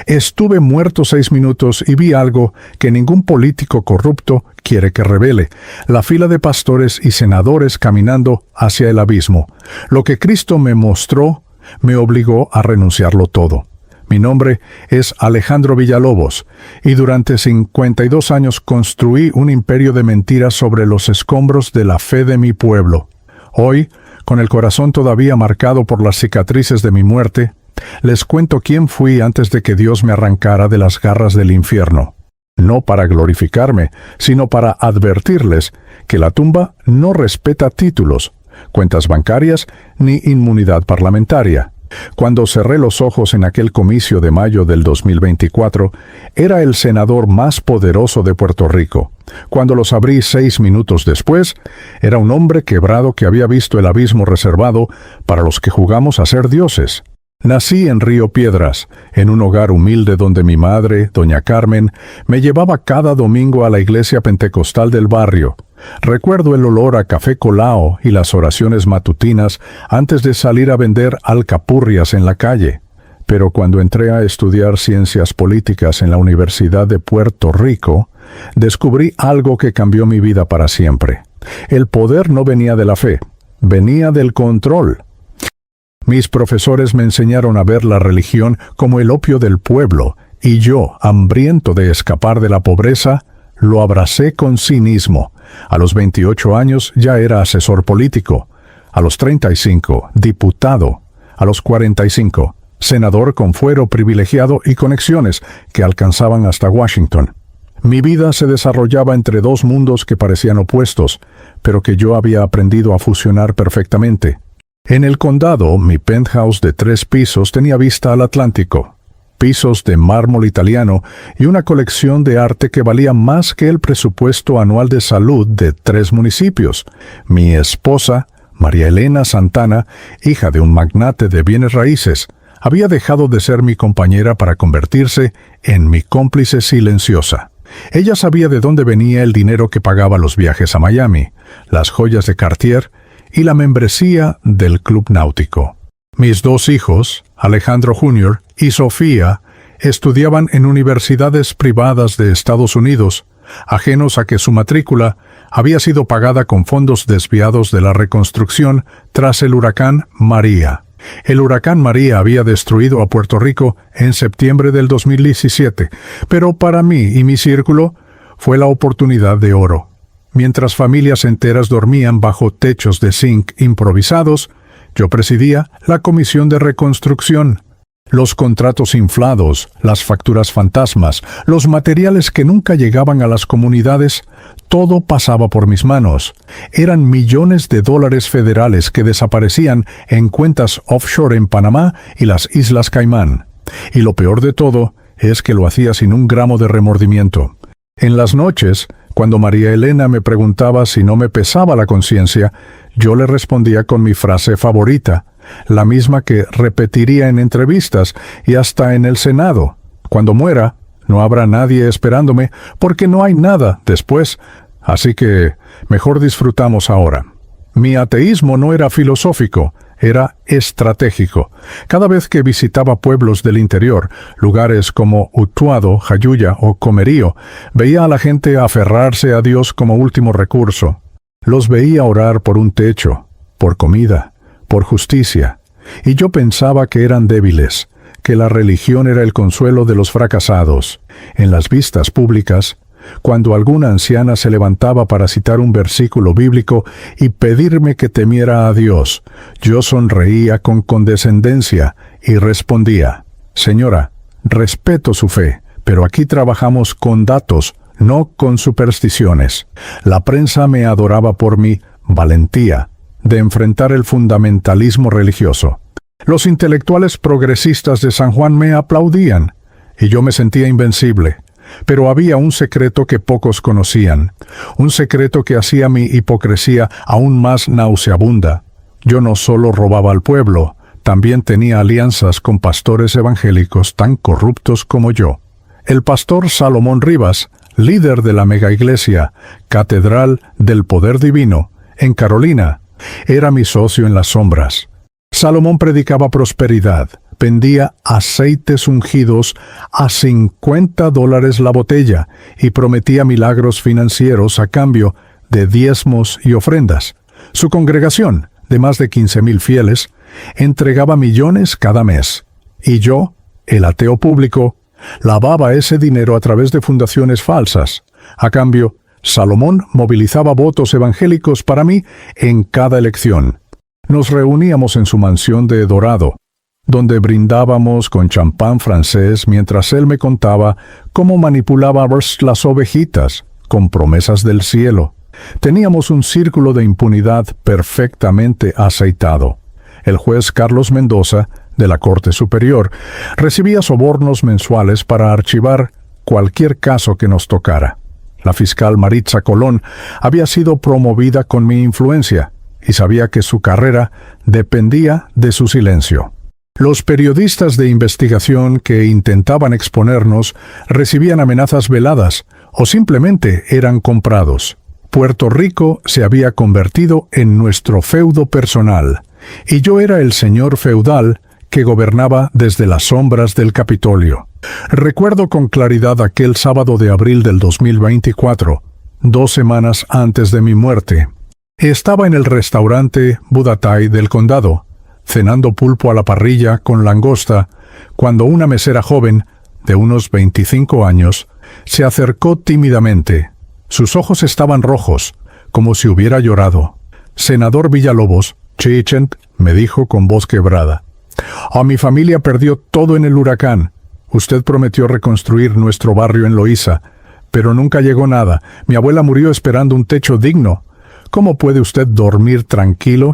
Estuve muerto 6 minutos y vi algo que ningún político corrupto quiere que revele: la fila de pastores y senadores caminando hacia el abismo. Lo que Cristo me mostró me obligó a renunciarlo todo. Mi nombre es Alejandro Villalobos, y durante 52 años construí un imperio de mentiras sobre los escombros de la fe de mi pueblo. Hoy, con el corazón todavía marcado por las cicatrices de mi muerte, les cuento quién fui antes de que Dios me arrancara de las garras del infierno. No para glorificarme, sino para advertirles que la tumba no respeta títulos, cuentas bancarias ni inmunidad parlamentaria. Cuando cerré los ojos en aquel comicio de mayo del 2024, era el senador más poderoso de Puerto Rico. Cuando los abrí 6 minutos después, era un hombre quebrado que había visto el abismo reservado para los que jugamos a ser dioses. Nací en Río Piedras, en un hogar humilde donde mi madre, doña Carmen, me llevaba cada domingo a la iglesia pentecostal del barrio. Recuerdo el olor a café colao y las oraciones matutinas antes de salir a vender alcapurrias en la calle. Pero cuando entré a estudiar ciencias políticas en la Universidad de Puerto Rico, descubrí algo que cambió mi vida para siempre. El poder no venía de la fe, venía del control. Mis profesores me enseñaron a ver la religión como el opio del pueblo, y yo, hambriento de escapar de la pobreza, lo abracé con cinismo. A los 28 años ya era asesor político. A los 35, diputado. A los 45, senador con fuero privilegiado y conexiones que alcanzaban hasta Washington. Mi vida se desarrollaba entre 2 mundos que parecían opuestos, pero que yo había aprendido a fusionar perfectamente. En el condado, mi penthouse de 3 pisos tenía vista al Atlántico, pisos de mármol italiano y una colección de arte que valía más que el presupuesto anual de salud de 3 municipios. Mi esposa, María Elena Santana, hija de un magnate de bienes raíces, había dejado de ser mi compañera para convertirse en mi cómplice silenciosa. Ella sabía de dónde venía el dinero que pagaba los viajes a Miami, las joyas de Cartier y la membresía del Club Náutico. Mis 2 hijos, Alejandro Jr. y Sofía, estudiaban en universidades privadas de Estados Unidos, ajenos a que su matrícula había sido pagada con fondos desviados de la reconstrucción tras el huracán María. El huracán María había destruido a Puerto Rico en septiembre del 2017, pero para mí y mi círculo fue la oportunidad de oro. Mientras familias enteras dormían bajo techos de zinc improvisados, yo presidía la Comisión de Reconstrucción. Los contratos inflados, las facturas fantasmas, los materiales que nunca llegaban a las comunidades, todo pasaba por mis manos. Eran millones de dólares federales que desaparecían en cuentas offshore en Panamá y las Islas Caimán. Y lo peor de todo es que lo hacía sin un gramo de remordimiento. En las noches, cuando María Elena me preguntaba si no me pesaba la conciencia, yo le respondía con mi frase favorita, la misma que repetiría en entrevistas y hasta en el Senado: cuando muera, no habrá nadie esperándome, porque no hay nada después, así que mejor disfrutamos ahora. Mi ateísmo no era filosófico, era estratégico. Cada vez que visitaba pueblos del interior, lugares como Utuado, Jayuya o Comerío, veía a la gente aferrarse a Dios como último recurso. Los veía orar por un techo, por comida, por justicia, y yo pensaba que eran débiles, que la religión era el consuelo de los fracasados. En las vistas públicas, cuando alguna anciana se levantaba para citar un versículo bíblico y pedirme que temiera a Dios, yo sonreía con condescendencia y respondía: Señora, respeto su fe, pero aquí trabajamos con datos, no con supersticiones. La prensa me adoraba por mi valentía de enfrentar el fundamentalismo religioso. Los intelectuales progresistas de San Juan me aplaudían, y yo me sentía invencible. Pero había un secreto que pocos conocían, un secreto que hacía mi hipocresía aún más nauseabunda. Yo no solo robaba al pueblo, también tenía alianzas con pastores evangélicos tan corruptos como yo. El pastor Salomón Rivas, líder de la megaiglesia Catedral del Poder Divino, en Carolina, era mi socio en las sombras. Salomón predicaba prosperidad, vendía aceites ungidos a $50 la botella y prometía milagros financieros a cambio de diezmos y ofrendas. Su congregación, de más de 15,000 fieles, entregaba millones cada mes. Y yo, el ateo público, lavaba ese dinero a través de fundaciones falsas. A cambio, Salomón movilizaba votos evangélicos para mí en cada elección. Nos reuníamos en su mansión de Dorado, donde brindábamos con champán francés mientras él me contaba cómo manipulaba las ovejitas con promesas del cielo. Teníamos un círculo de impunidad perfectamente aceitado. El juez Carlos Mendoza, de la Corte Superior, recibía sobornos mensuales para archivar cualquier caso que nos tocara. La fiscal Maritza Colón había sido promovida con mi influencia y sabía que su carrera dependía de su silencio. Los periodistas de investigación que intentaban exponernos recibían amenazas veladas o simplemente eran comprados. Puerto Rico se había convertido en nuestro feudo personal, y yo era el señor feudal que gobernaba desde las sombras del Capitolio. Recuerdo con claridad aquel sábado de abril del 2024, 2 semanas antes de mi muerte. Estaba en el restaurante Budatai del condado, cenando pulpo a la parrilla con langosta, cuando una mesera joven, de unos 25 años, se acercó tímidamente. Sus ojos estaban rojos, como si hubiera llorado. «Senador Villalobos», Chichent me dijo con voz quebrada, «mi familia perdió todo en el huracán. Usted prometió reconstruir nuestro barrio en Loíza, pero nunca llegó nada. Mi abuela murió esperando un techo digno. ¿Cómo puede usted dormir tranquilo?»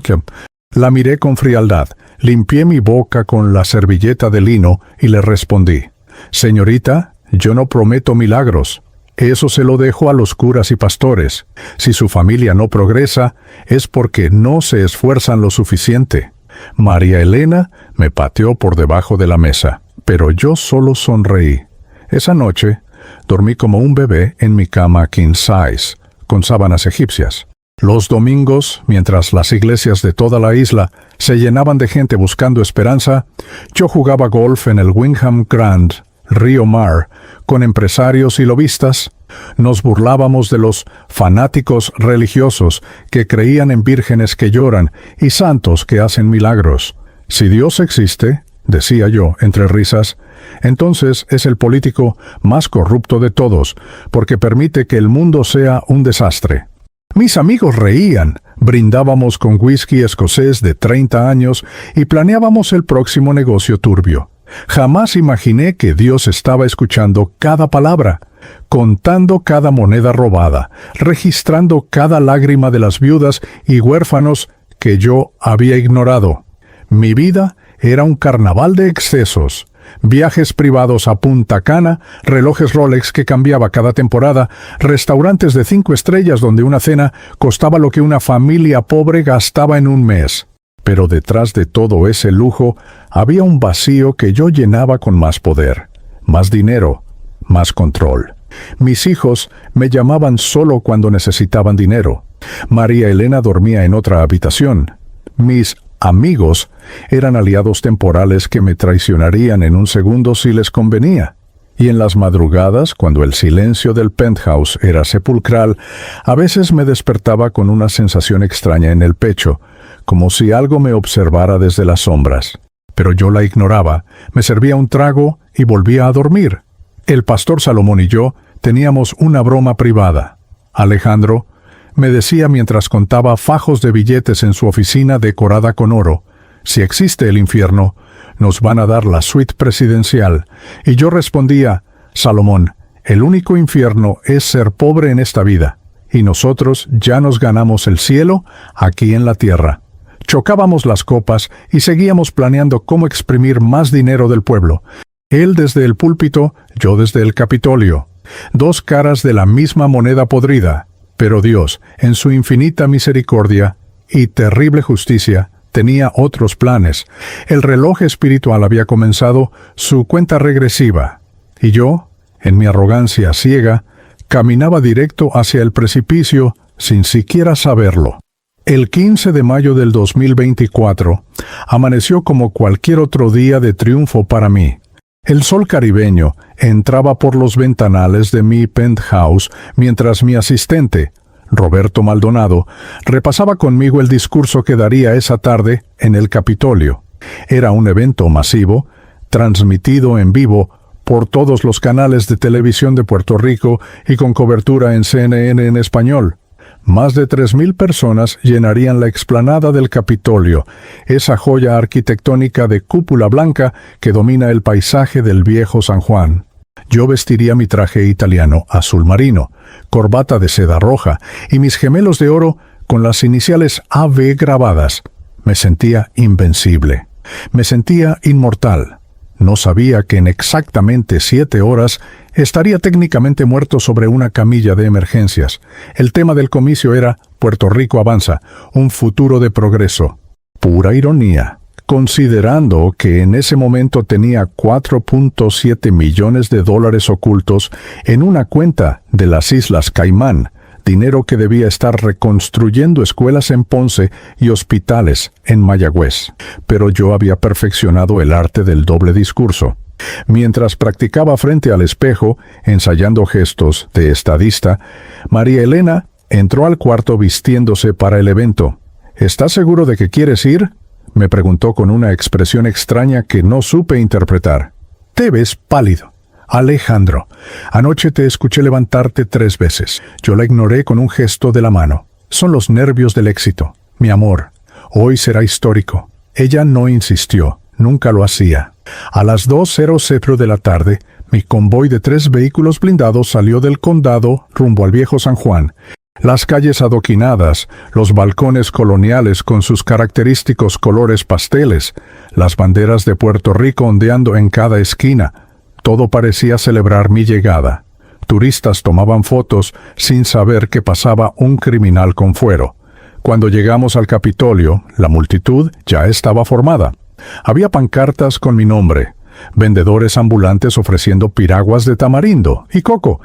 La miré con frialdad, limpié mi boca con la servilleta de lino y le respondí, «Señorita, yo no prometo milagros. Eso se lo dejo a los curas y pastores. Si su familia no progresa, es porque no se esfuerzan lo suficiente». María Elena me pateó por debajo de la mesa, pero yo solo sonreí. Esa noche, dormí como un bebé en mi cama king size, con sábanas egipcias. Los domingos, mientras las iglesias de toda la isla se llenaban de gente buscando esperanza, yo jugaba golf en el Wyndham Grand, Río Mar, con empresarios y lobistas. Nos burlábamos de los fanáticos religiosos que creían en vírgenes que lloran y santos que hacen milagros. Si Dios existe, decía yo entre risas, entonces es el político más corrupto de todos, porque permite que el mundo sea un desastre. Mis amigos reían, brindábamos con whisky escocés de 30 años y planeábamos el próximo negocio turbio. Jamás imaginé que Dios estaba escuchando cada palabra, contando cada moneda robada, registrando cada lágrima de las viudas y huérfanos que yo había ignorado. Mi vida era un carnaval de excesos. Viajes privados a Punta Cana, relojes Rolex que cambiaba cada temporada, restaurantes de 5 estrellas donde una cena costaba lo que una familia pobre gastaba en un mes. Pero detrás de todo ese lujo había un vacío que yo llenaba con más poder, más dinero, más control. Mis hijos me llamaban solo cuando necesitaban dinero. María Elena dormía en otra habitación. Mis amigos eran aliados temporales que me traicionarían en un segundo si les convenía. Y en las madrugadas, cuando el silencio del penthouse era sepulcral, a veces me despertaba con una sensación extraña en el pecho, como si algo me observara desde las sombras. Pero yo la ignoraba, me servía un trago y volvía a dormir. El pastor Salomón y yo teníamos una broma privada. Alejandro me decía mientras contaba fajos de billetes en su oficina decorada con oro, «Si existe el infierno, nos van a dar la suite presidencial». Y yo respondía, «Salomón, el único infierno es ser pobre en esta vida, y nosotros ya nos ganamos el cielo aquí en la tierra». Chocábamos las copas y seguíamos planeando cómo exprimir más dinero del pueblo. Él desde el púlpito, yo desde el Capitolio. 2 caras de la misma moneda podrida. Pero Dios, en su infinita misericordia y terrible justicia, tenía otros planes. El reloj espiritual había comenzado su cuenta regresiva. Y yo, en mi arrogancia ciega, caminaba directo hacia el precipicio sin siquiera saberlo. El 15 de mayo del 2024 amaneció como cualquier otro día de triunfo para mí. El sol caribeño entraba por los ventanales de mi penthouse mientras mi asistente, Roberto Maldonado, repasaba conmigo el discurso que daría esa tarde en el Capitolio. Era un evento masivo, transmitido en vivo por todos los canales de televisión de Puerto Rico y con cobertura en CNN en español. Más de 3,000 personas llenarían la explanada del Capitolio, esa joya arquitectónica de cúpula blanca que domina el paisaje del viejo San Juan. Yo vestiría mi traje italiano azul marino, corbata de seda roja y mis gemelos de oro con las iniciales AB grabadas. Me sentía invencible. Me sentía inmortal. No sabía que en exactamente 7 horas estaría técnicamente muerto sobre una camilla de emergencias. El tema del comicio era Puerto Rico avanza, un futuro de progreso. Pura ironía, considerando que en ese momento tenía $4.7 millones ocultos en una cuenta de las Islas Caimán, dinero que debía estar reconstruyendo escuelas en Ponce y hospitales en Mayagüez. Pero yo había perfeccionado el arte del doble discurso. Mientras practicaba frente al espejo, ensayando gestos de estadista, María Elena entró al cuarto vistiéndose para el evento. ¿Estás seguro de que quieres ir?, me preguntó con una expresión extraña que no supe interpretar. Te ves pálido. Alejandro, anoche te escuché levantarte 3 veces. Yo la ignoré con un gesto de la mano. Son los nervios del éxito. Mi amor, hoy será histórico. Ella no insistió, nunca lo hacía. A las 2:00 de la tarde, mi convoy de 3 vehículos blindados salió del condado rumbo al viejo San Juan. Las calles adoquinadas, los balcones coloniales con sus característicos colores pasteles, las banderas de Puerto Rico ondeando en cada esquina, todo parecía celebrar mi llegada. Turistas tomaban fotos sin saber que pasaba un criminal con fuero. Cuando llegamos al Capitolio, la multitud ya estaba formada. Había pancartas con mi nombre, vendedores ambulantes ofreciendo piraguas de tamarindo y coco,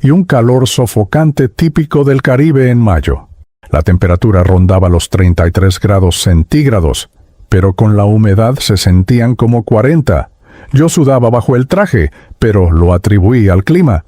y un calor sofocante típico del Caribe en mayo. La temperatura rondaba los 33 grados centígrados, pero con la humedad se sentían como 40. Yo sudaba bajo el traje, pero lo atribuí al clima.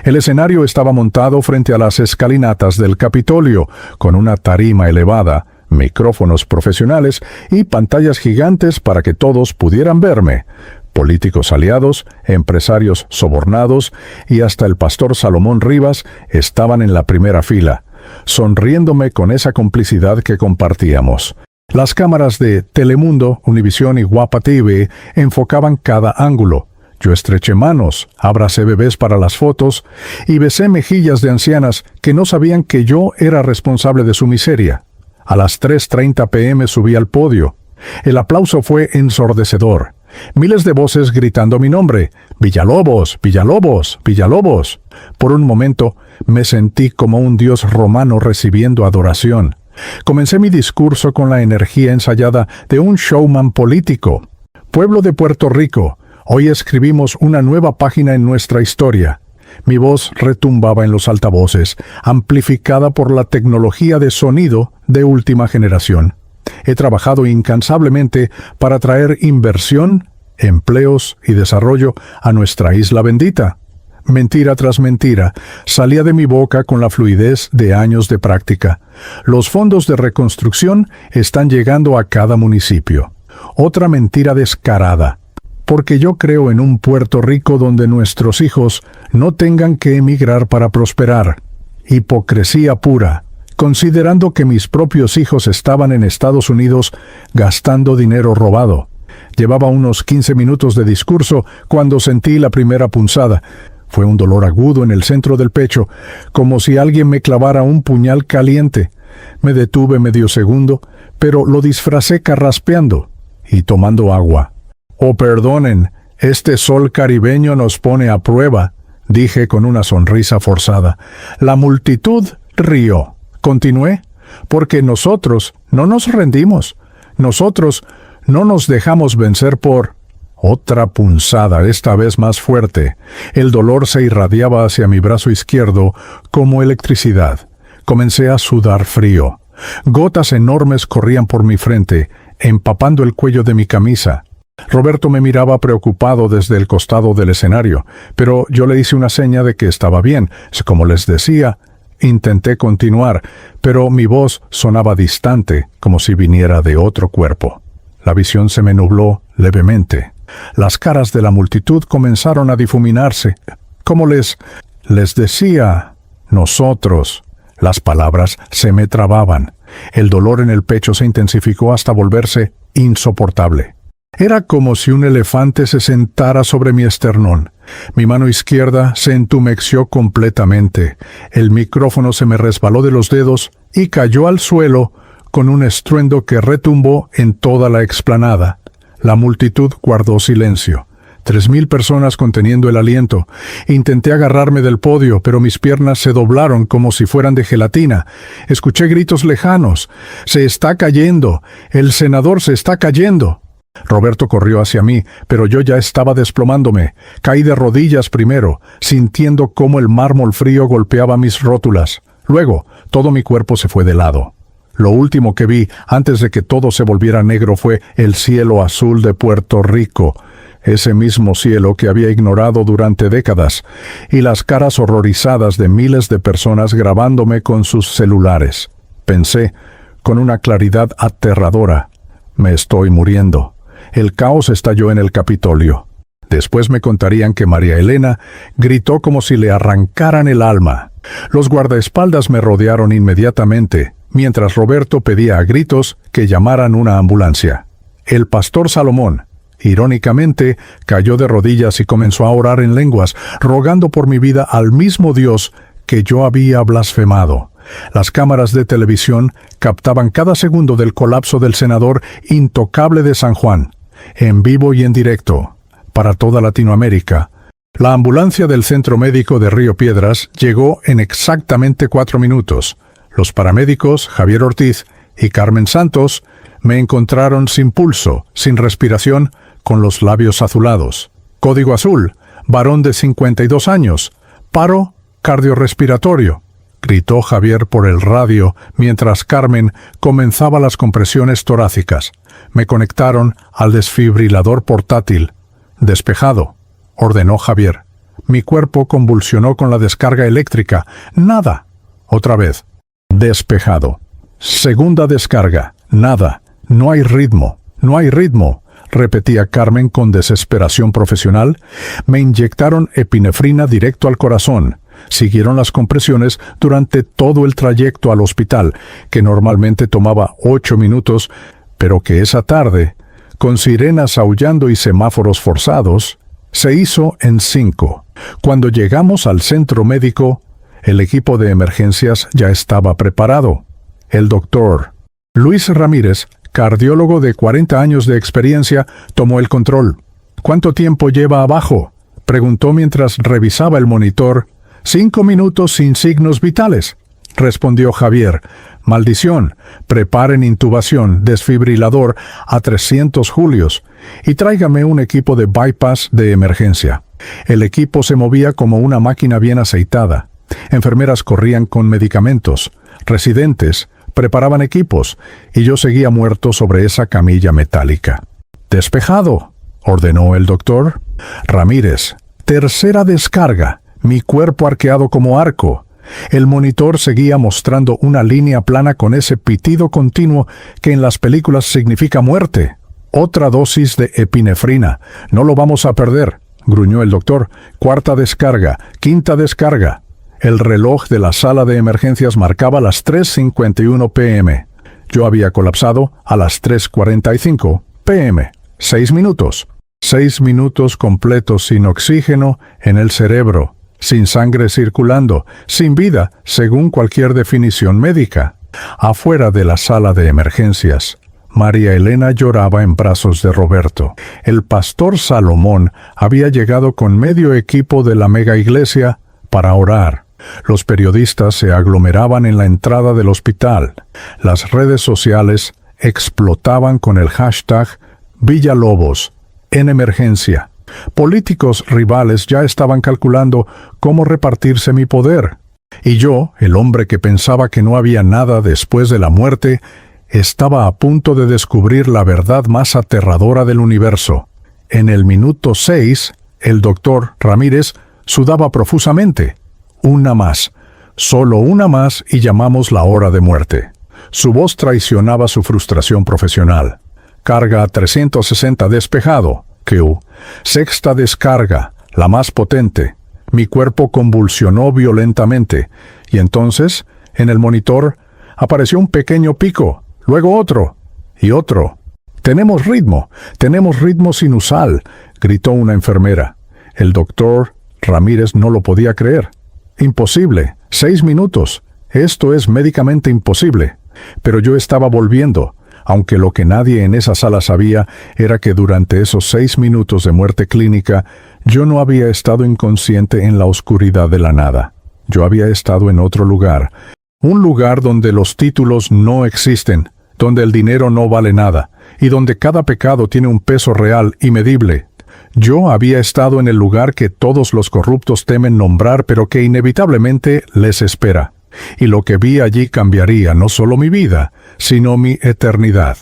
El escenario estaba montado frente a las escalinatas del Capitolio, con una tarima elevada, micrófonos profesionales y pantallas gigantes para que todos pudieran verme. Políticos aliados, empresarios sobornados y hasta el pastor Salomón Rivas estaban en la primera fila, sonriéndome con esa complicidad que compartíamos. Las cámaras de Telemundo, Univisión y Guapa TV enfocaban cada ángulo. Yo estreché manos, abracé bebés para las fotos y besé mejillas de ancianas que no sabían que yo era responsable de su miseria. A las 3:30 p.m. subí al podio. El aplauso fue ensordecedor. Miles de voces gritando mi nombre. «Villalobos, Villalobos, Villalobos». Por un momento me sentí como un dios romano recibiendo adoración. Comencé mi discurso con la energía ensayada de un showman político. Pueblo de Puerto Rico, hoy escribimos una nueva página en nuestra historia. Mi voz retumbaba en los altavoces, amplificada por la tecnología de sonido de última generación. He trabajado incansablemente para traer inversión, empleos y desarrollo a nuestra isla bendita. Mentira tras mentira salía de mi boca con la fluidez de años de práctica. Los fondos de reconstrucción están llegando a cada municipio. Otra mentira descarada. Porque yo creo en un Puerto Rico donde nuestros hijos no tengan que emigrar para prosperar. Hipocresía pura, considerando que mis propios hijos estaban en Estados Unidos gastando dinero robado. Llevaba unos 15 minutos de discurso cuando sentí la primera punzada. Fue un dolor agudo en el centro del pecho, como si alguien me clavara un puñal caliente. Me detuve medio segundo, pero lo disfracé carraspeando y tomando agua. «Oh, perdonen, este sol caribeño nos pone a prueba», dije con una sonrisa forzada. La multitud rió. Continué, «porque nosotros no nos rendimos. Nosotros no nos dejamos vencer por...». Otra punzada, esta vez más fuerte. El dolor se irradiaba hacia mi brazo izquierdo como electricidad. Comencé a sudar frío. Gotas enormes corrían por mi frente, empapando el cuello de mi camisa. Roberto me miraba preocupado desde el costado del escenario, pero yo le hice una seña de que estaba bien. Como les decía, intenté continuar, pero mi voz sonaba distante, como si viniera de otro cuerpo. La visión se me nubló levemente. Las caras de la multitud comenzaron a difuminarse. Como les decía, nosotros. Las palabras se me trababan. El dolor en el pecho se intensificó hasta volverse insoportable. Era como si un elefante se sentara sobre mi esternón. Mi mano izquierda se entumeció completamente. El micrófono se me resbaló de los dedos y cayó al suelo con un estruendo que retumbó en toda la explanada. La multitud guardó silencio. 3,000 personas conteniendo el aliento. Intenté agarrarme del podio, pero mis piernas se doblaron como si fueran de gelatina. Escuché gritos lejanos. «¡Se está cayendo! ¡El senador se está cayendo!». Roberto corrió hacia mí, pero yo ya estaba desplomándome. Caí de rodillas primero, sintiendo cómo el mármol frío golpeaba mis rótulas. Luego, todo mi cuerpo se fue de lado. Lo último que vi, antes de que todo se volviera negro, fue el cielo azul de Puerto Rico, ese mismo cielo que había ignorado durante décadas, y las caras horrorizadas de miles de personas grabándome con sus celulares. Pensé, con una claridad aterradora, me estoy muriendo. El caos estalló en el Capitolio. Después me contarían que María Elena gritó como si le arrancaran el alma. Los guardaespaldas me rodearon inmediatamente, mientras Roberto pedía a gritos que llamaran una ambulancia. El pastor Salomón, irónicamente, cayó de rodillas y comenzó a orar en lenguas, rogando por mi vida al mismo Dios que yo había blasfemado. Las cámaras de televisión captaban cada segundo del colapso del senador intocable de San Juan, en vivo y en directo, para toda Latinoamérica. La ambulancia del Centro Médico de Río Piedras llegó en exactamente 4 minutos. Los paramédicos, Javier Ortiz y Carmen Santos, me encontraron sin pulso, sin respiración, con los labios azulados. Código azul, varón de 52 años, paro cardiorrespiratorio, gritó Javier por el radio mientras Carmen comenzaba las compresiones torácicas. Me conectaron al desfibrilador portátil. Despejado, ordenó Javier. Mi cuerpo convulsionó con la descarga eléctrica. Nada. Otra vez. Despejado. Segunda descarga. Nada. No hay ritmo. No hay ritmo, repetía Carmen con desesperación profesional. Me inyectaron epinefrina directo al corazón. Siguieron las compresiones durante todo el trayecto al hospital, que normalmente tomaba 8 minutos, pero que esa tarde, con sirenas aullando y semáforos forzados, se hizo en 5. Cuando llegamos al centro médico, el equipo de emergencias ya estaba preparado. El doctor Luis Ramírez, cardiólogo de 40 años de experiencia, tomó el control. «¿Cuánto tiempo lleva abajo?», preguntó mientras revisaba el monitor. 5 minutos sin signos vitales», respondió Javier. «Maldición, preparen intubación, desfibrilador a 300 julios y tráigame un equipo de bypass de emergencia». El equipo se movía como una máquina bien aceitada. Enfermeras corrían con medicamentos. Residentes preparaban equipos y yo seguía muerto sobre esa camilla metálica. «Despejado», ordenó el doctor. «Ramírez, tercera descarga». Mi cuerpo arqueado como arco. El monitor seguía mostrando una línea plana con ese pitido continuo que en las películas significa muerte. «Otra dosis de epinefrina. No lo vamos a perder», gruñó el doctor. «Cuarta descarga. Quinta descarga». El reloj de la sala de emergencias marcaba las 3:51 p.m. Yo había colapsado a las 3:45 p.m. 6 minutos. 6 minutos completos sin oxígeno en el cerebro, sin sangre circulando, sin vida, según cualquier definición médica. Afuera de la sala de emergencias, María Elena lloraba en brazos de Roberto. El pastor Salomón había llegado con medio equipo de la mega iglesia para orar. Los periodistas se aglomeraban en la entrada del hospital. Las redes sociales explotaban con el hashtag Villalobos en emergencia. Políticos rivales ya estaban calculando cómo repartirse mi poder. Y yo, el hombre que pensaba que no había nada después de la muerte, estaba a punto de descubrir la verdad más aterradora del universo. En el minuto 6, el doctor Ramírez sudaba profusamente. Una más, solo una más y llamamos la hora de muerte. Su voz traicionaba su frustración profesional. Carga 360 despejado, Q. Sexta descarga, la más potente. Mi cuerpo convulsionó violentamente, y entonces, en el monitor, apareció un pequeño pico, luego otro, y otro. Tenemos ritmo sinusal», gritó una enfermera. El doctor Ramírez no lo podía creer. «Imposible, 6 minutos. Esto es médicamente imposible». Pero yo estaba volviendo, aunque lo que nadie en esa sala sabía era que durante esos 6 minutos de muerte clínica, yo no había estado inconsciente en la oscuridad de la nada. Yo había estado en otro lugar, un lugar donde los títulos no existen, donde el dinero no vale nada, y donde cada pecado tiene un peso real y medible. Yo había estado en el lugar que todos los corruptos temen nombrar, pero que inevitablemente les espera. Y lo que vi allí cambiaría no solo mi vida, sino mi eternidad.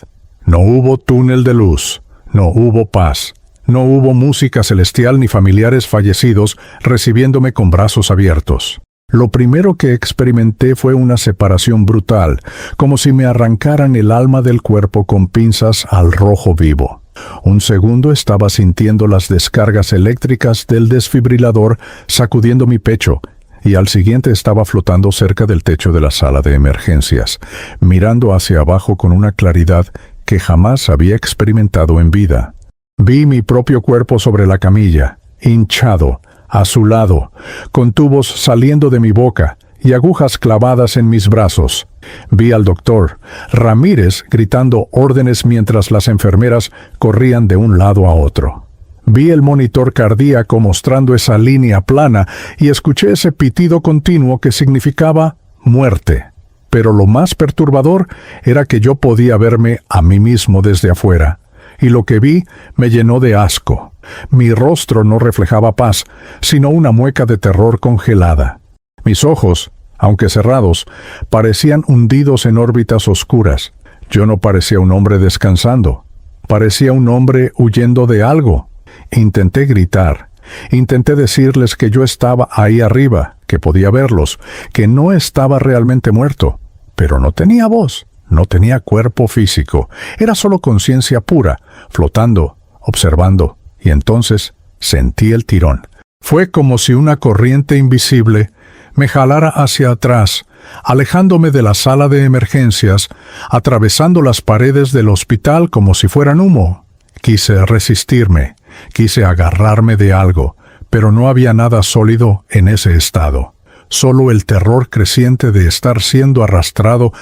No hubo túnel de luz, no hubo paz, no hubo música celestial ni familiares fallecidos recibiéndome con brazos abiertos. Lo primero que experimenté fue una separación brutal, como si me arrancaran el alma del cuerpo con pinzas al rojo vivo. Un segundo estaba sintiendo las descargas eléctricas del desfibrilador sacudiendo mi pecho, y al siguiente estaba flotando cerca del techo de la sala de emergencias, mirando hacia abajo con una claridad que jamás había experimentado en vida. Vi mi propio cuerpo sobre la camilla, hinchado, azulado, con tubos saliendo de mi boca y agujas clavadas en mis brazos. Vi al doctor Ramírez gritando órdenes mientras las enfermeras corrían de un lado a otro. Vi el monitor cardíaco mostrando esa línea plana y escuché ese pitido continuo que significaba muerte. Pero lo más perturbador era que yo podía verme a mí mismo desde afuera, y lo que vi me llenó de asco. Mi rostro no reflejaba paz, sino una mueca de terror congelada. Mis ojos, aunque cerrados, parecían hundidos en órbitas oscuras. Yo no parecía un hombre descansando, parecía un hombre huyendo de algo. Intenté gritar, intenté decirles que yo estaba ahí arriba, que podía verlos, que no estaba realmente muerto, pero no tenía voz, no tenía cuerpo físico, era solo conciencia pura, flotando, observando, y entonces sentí el tirón. Fue como si una corriente invisible me jalara hacia atrás, alejándome de la sala de emergencias, atravesando las paredes del hospital como si fueran humo. Quise resistirme, quise agarrarme de algo, pero no había nada sólido en ese estado. Solo el terror creciente de estar siendo arrastrado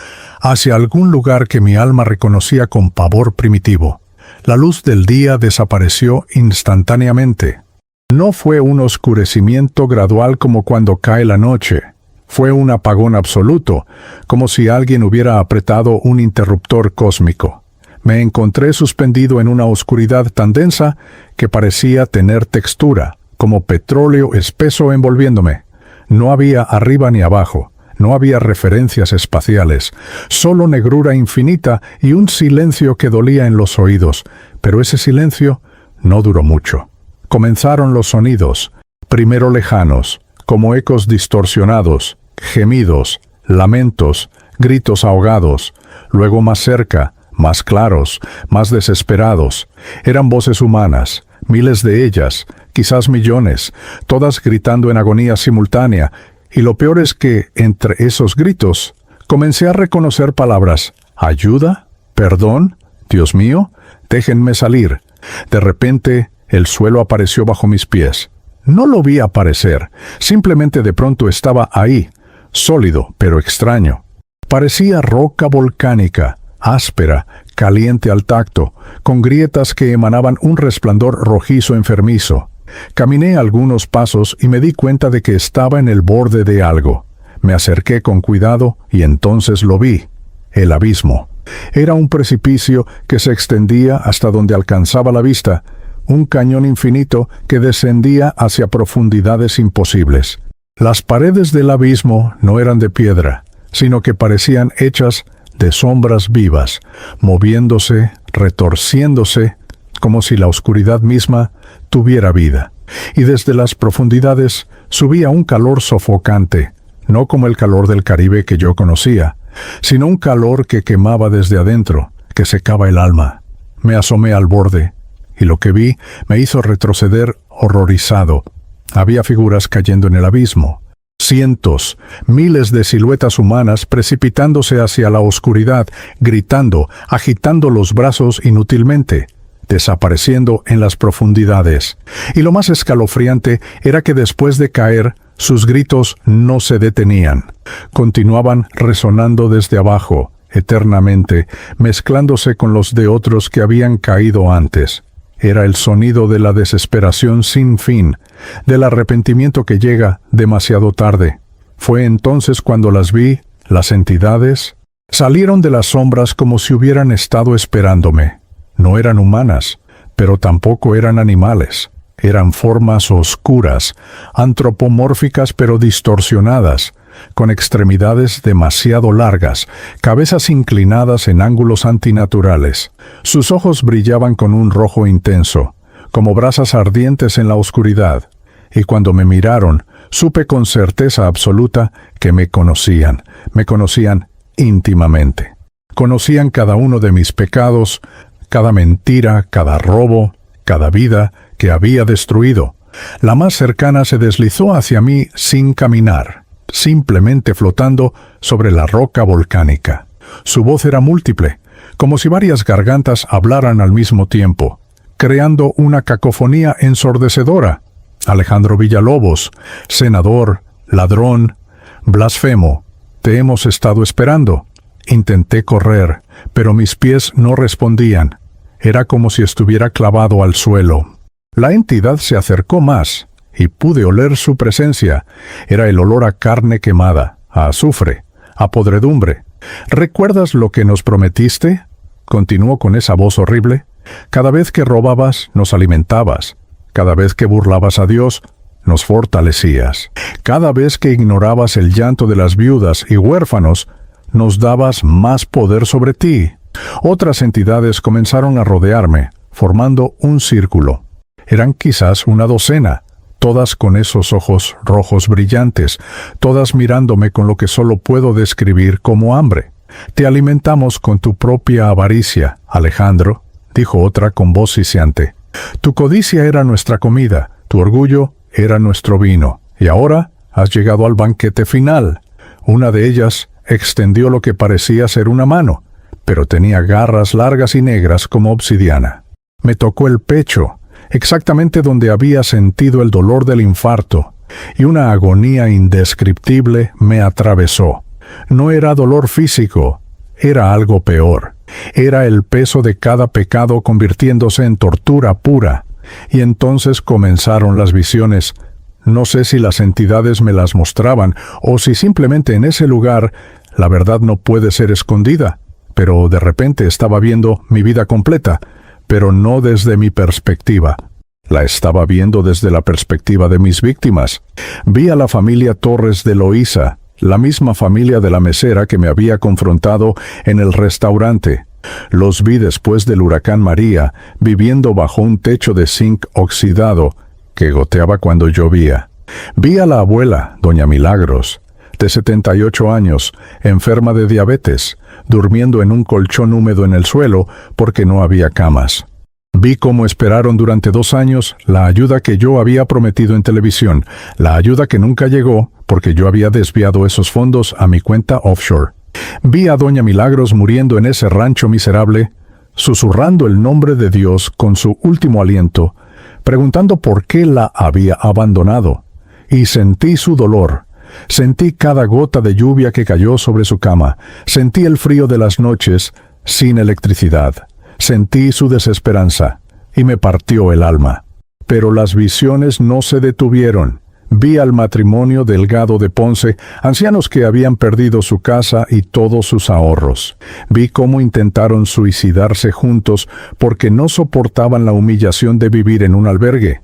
hacia algún lugar que mi alma reconocía con pavor primitivo. La luz del día desapareció instantáneamente. No fue un oscurecimiento gradual como cuando cae la noche. Fue un apagón absoluto, como si alguien hubiera apretado un interruptor cósmico. Me encontré suspendido en una oscuridad tan densa que parecía tener textura, como petróleo espeso envolviéndome. No había arriba ni abajo, no había referencias espaciales, solo negrura infinita y un silencio que dolía en los oídos, pero ese silencio no duró mucho. Comenzaron los sonidos, primero lejanos, como ecos distorsionados, gemidos, lamentos, gritos ahogados, luego más cerca, más claros, más desesperados. Eran voces humanas, miles de ellas, quizás millones, todas gritando en agonía simultánea, y lo peor es que, entre esos gritos, comencé a reconocer palabras: ayuda, perdón, Dios mío, déjenme salir. De repente, el suelo apareció bajo mis pies. No lo vi aparecer, simplemente de pronto estaba ahí, sólido pero extraño. Parecía roca volcánica, áspera, caliente al tacto, con grietas que emanaban un resplandor rojizo enfermizo. Caminé algunos pasos y me di cuenta de que estaba en el borde de algo. Me acerqué con cuidado y entonces lo vi: el abismo. Era un precipicio que se extendía hasta donde alcanzaba la vista, un cañón infinito que descendía hacia profundidades imposibles. Las paredes del abismo no eran de piedra, sino que parecían hechas de sombras vivas, moviéndose, retorciéndose, como si la oscuridad misma tuviera vida. Y desde las profundidades subía un calor sofocante, no como el calor del Caribe que yo conocía, sino un calor que quemaba desde adentro, que secaba el alma. Me asomé al borde, y lo que vi me hizo retroceder horrorizado. Había figuras cayendo en el abismo. Cientos, miles de siluetas humanas precipitándose hacia la oscuridad, gritando, agitando los brazos inútilmente, desapareciendo en las profundidades. Y lo más escalofriante era que después de caer, sus gritos no se detenían. Continuaban resonando desde abajo, eternamente, mezclándose con los de otros que habían caído antes. Era el sonido de la desesperación sin fin, del arrepentimiento que llega demasiado tarde. Fue entonces cuando las vi, las entidades, salieron de las sombras como si hubieran estado esperándome. No eran humanas, pero tampoco eran animales. Eran formas oscuras, antropomórficas pero distorsionadas, con extremidades demasiado largas, cabezas inclinadas en ángulos antinaturales. Sus ojos brillaban con un rojo intenso, como brasas ardientes en la oscuridad, y cuando me miraron, supe con certeza absoluta que me conocían íntimamente. Conocían cada uno de mis pecados, cada mentira, cada robo, cada vida que había destruido. La más cercana se deslizó hacia mí sin caminar, simplemente flotando sobre la roca volcánica. Su voz era múltiple, como si varias gargantas hablaran al mismo tiempo, creando una cacofonía ensordecedora. Alejandro Villalobos, senador, ladrón, blasfemo, te hemos estado esperando. Intenté correr, pero mis pies no respondían. Era como si estuviera clavado al suelo. La entidad se acercó más, y pude oler su presencia. Era el olor a carne quemada, a azufre, a podredumbre. ¿Recuerdas lo que nos prometiste?, continuó con esa voz horrible. Cada vez que robabas, nos alimentabas. Cada vez que burlabas a Dios, nos fortalecías. Cada vez que ignorabas el llanto de las viudas y huérfanos, nos dabas más poder sobre ti. Otras entidades comenzaron a rodearme, formando un círculo. Eran quizás una docena, todas con esos ojos rojos brillantes, todas mirándome con lo que solo puedo describir como hambre. Te alimentamos con tu propia avaricia, Alejandro, dijo otra con voz siseante. Tu codicia era nuestra comida, tu orgullo era nuestro vino, y ahora has llegado al banquete final. Una de ellas extendió lo que parecía ser una mano, pero tenía garras largas y negras como obsidiana. Me tocó el pecho, exactamente donde había sentido el dolor del infarto, y una agonía indescriptible me atravesó. No era dolor físico, era algo peor. Era el peso de cada pecado convirtiéndose en tortura pura. Y entonces comenzaron las visiones. No sé si las entidades me las mostraban, o si simplemente en ese lugar la verdad no puede ser escondida. Pero de repente estaba viendo mi vida completa, pero no desde mi perspectiva. La estaba viendo desde la perspectiva de mis víctimas. Vi a la familia Torres de Loíza, la misma familia de la mesera que me había confrontado en el restaurante. Los vi después del huracán María, viviendo bajo un techo de zinc oxidado que goteaba cuando llovía. Vi a la abuela, doña Milagros, de 78 años, enferma de diabetes, durmiendo en un colchón húmedo en el suelo porque no había camas. Vi cómo esperaron durante 2 años la ayuda que yo había prometido en televisión, la ayuda que nunca llegó porque yo había desviado esos fondos a mi cuenta offshore. Vi a doña Milagros muriendo en ese rancho miserable, susurrando el nombre de Dios con su último aliento, preguntando por qué la había abandonado. Y sentí su dolor. Sentí cada gota de lluvia que cayó sobre su cama. Sentí el frío de las noches sin electricidad. Sentí su desesperanza y me partió el alma. Pero las visiones no se detuvieron. Vi al matrimonio Delgado de Ponce, ancianos que habían perdido su casa y todos sus ahorros. Vi cómo intentaron suicidarse juntos porque no soportaban la humillación de vivir en un albergue.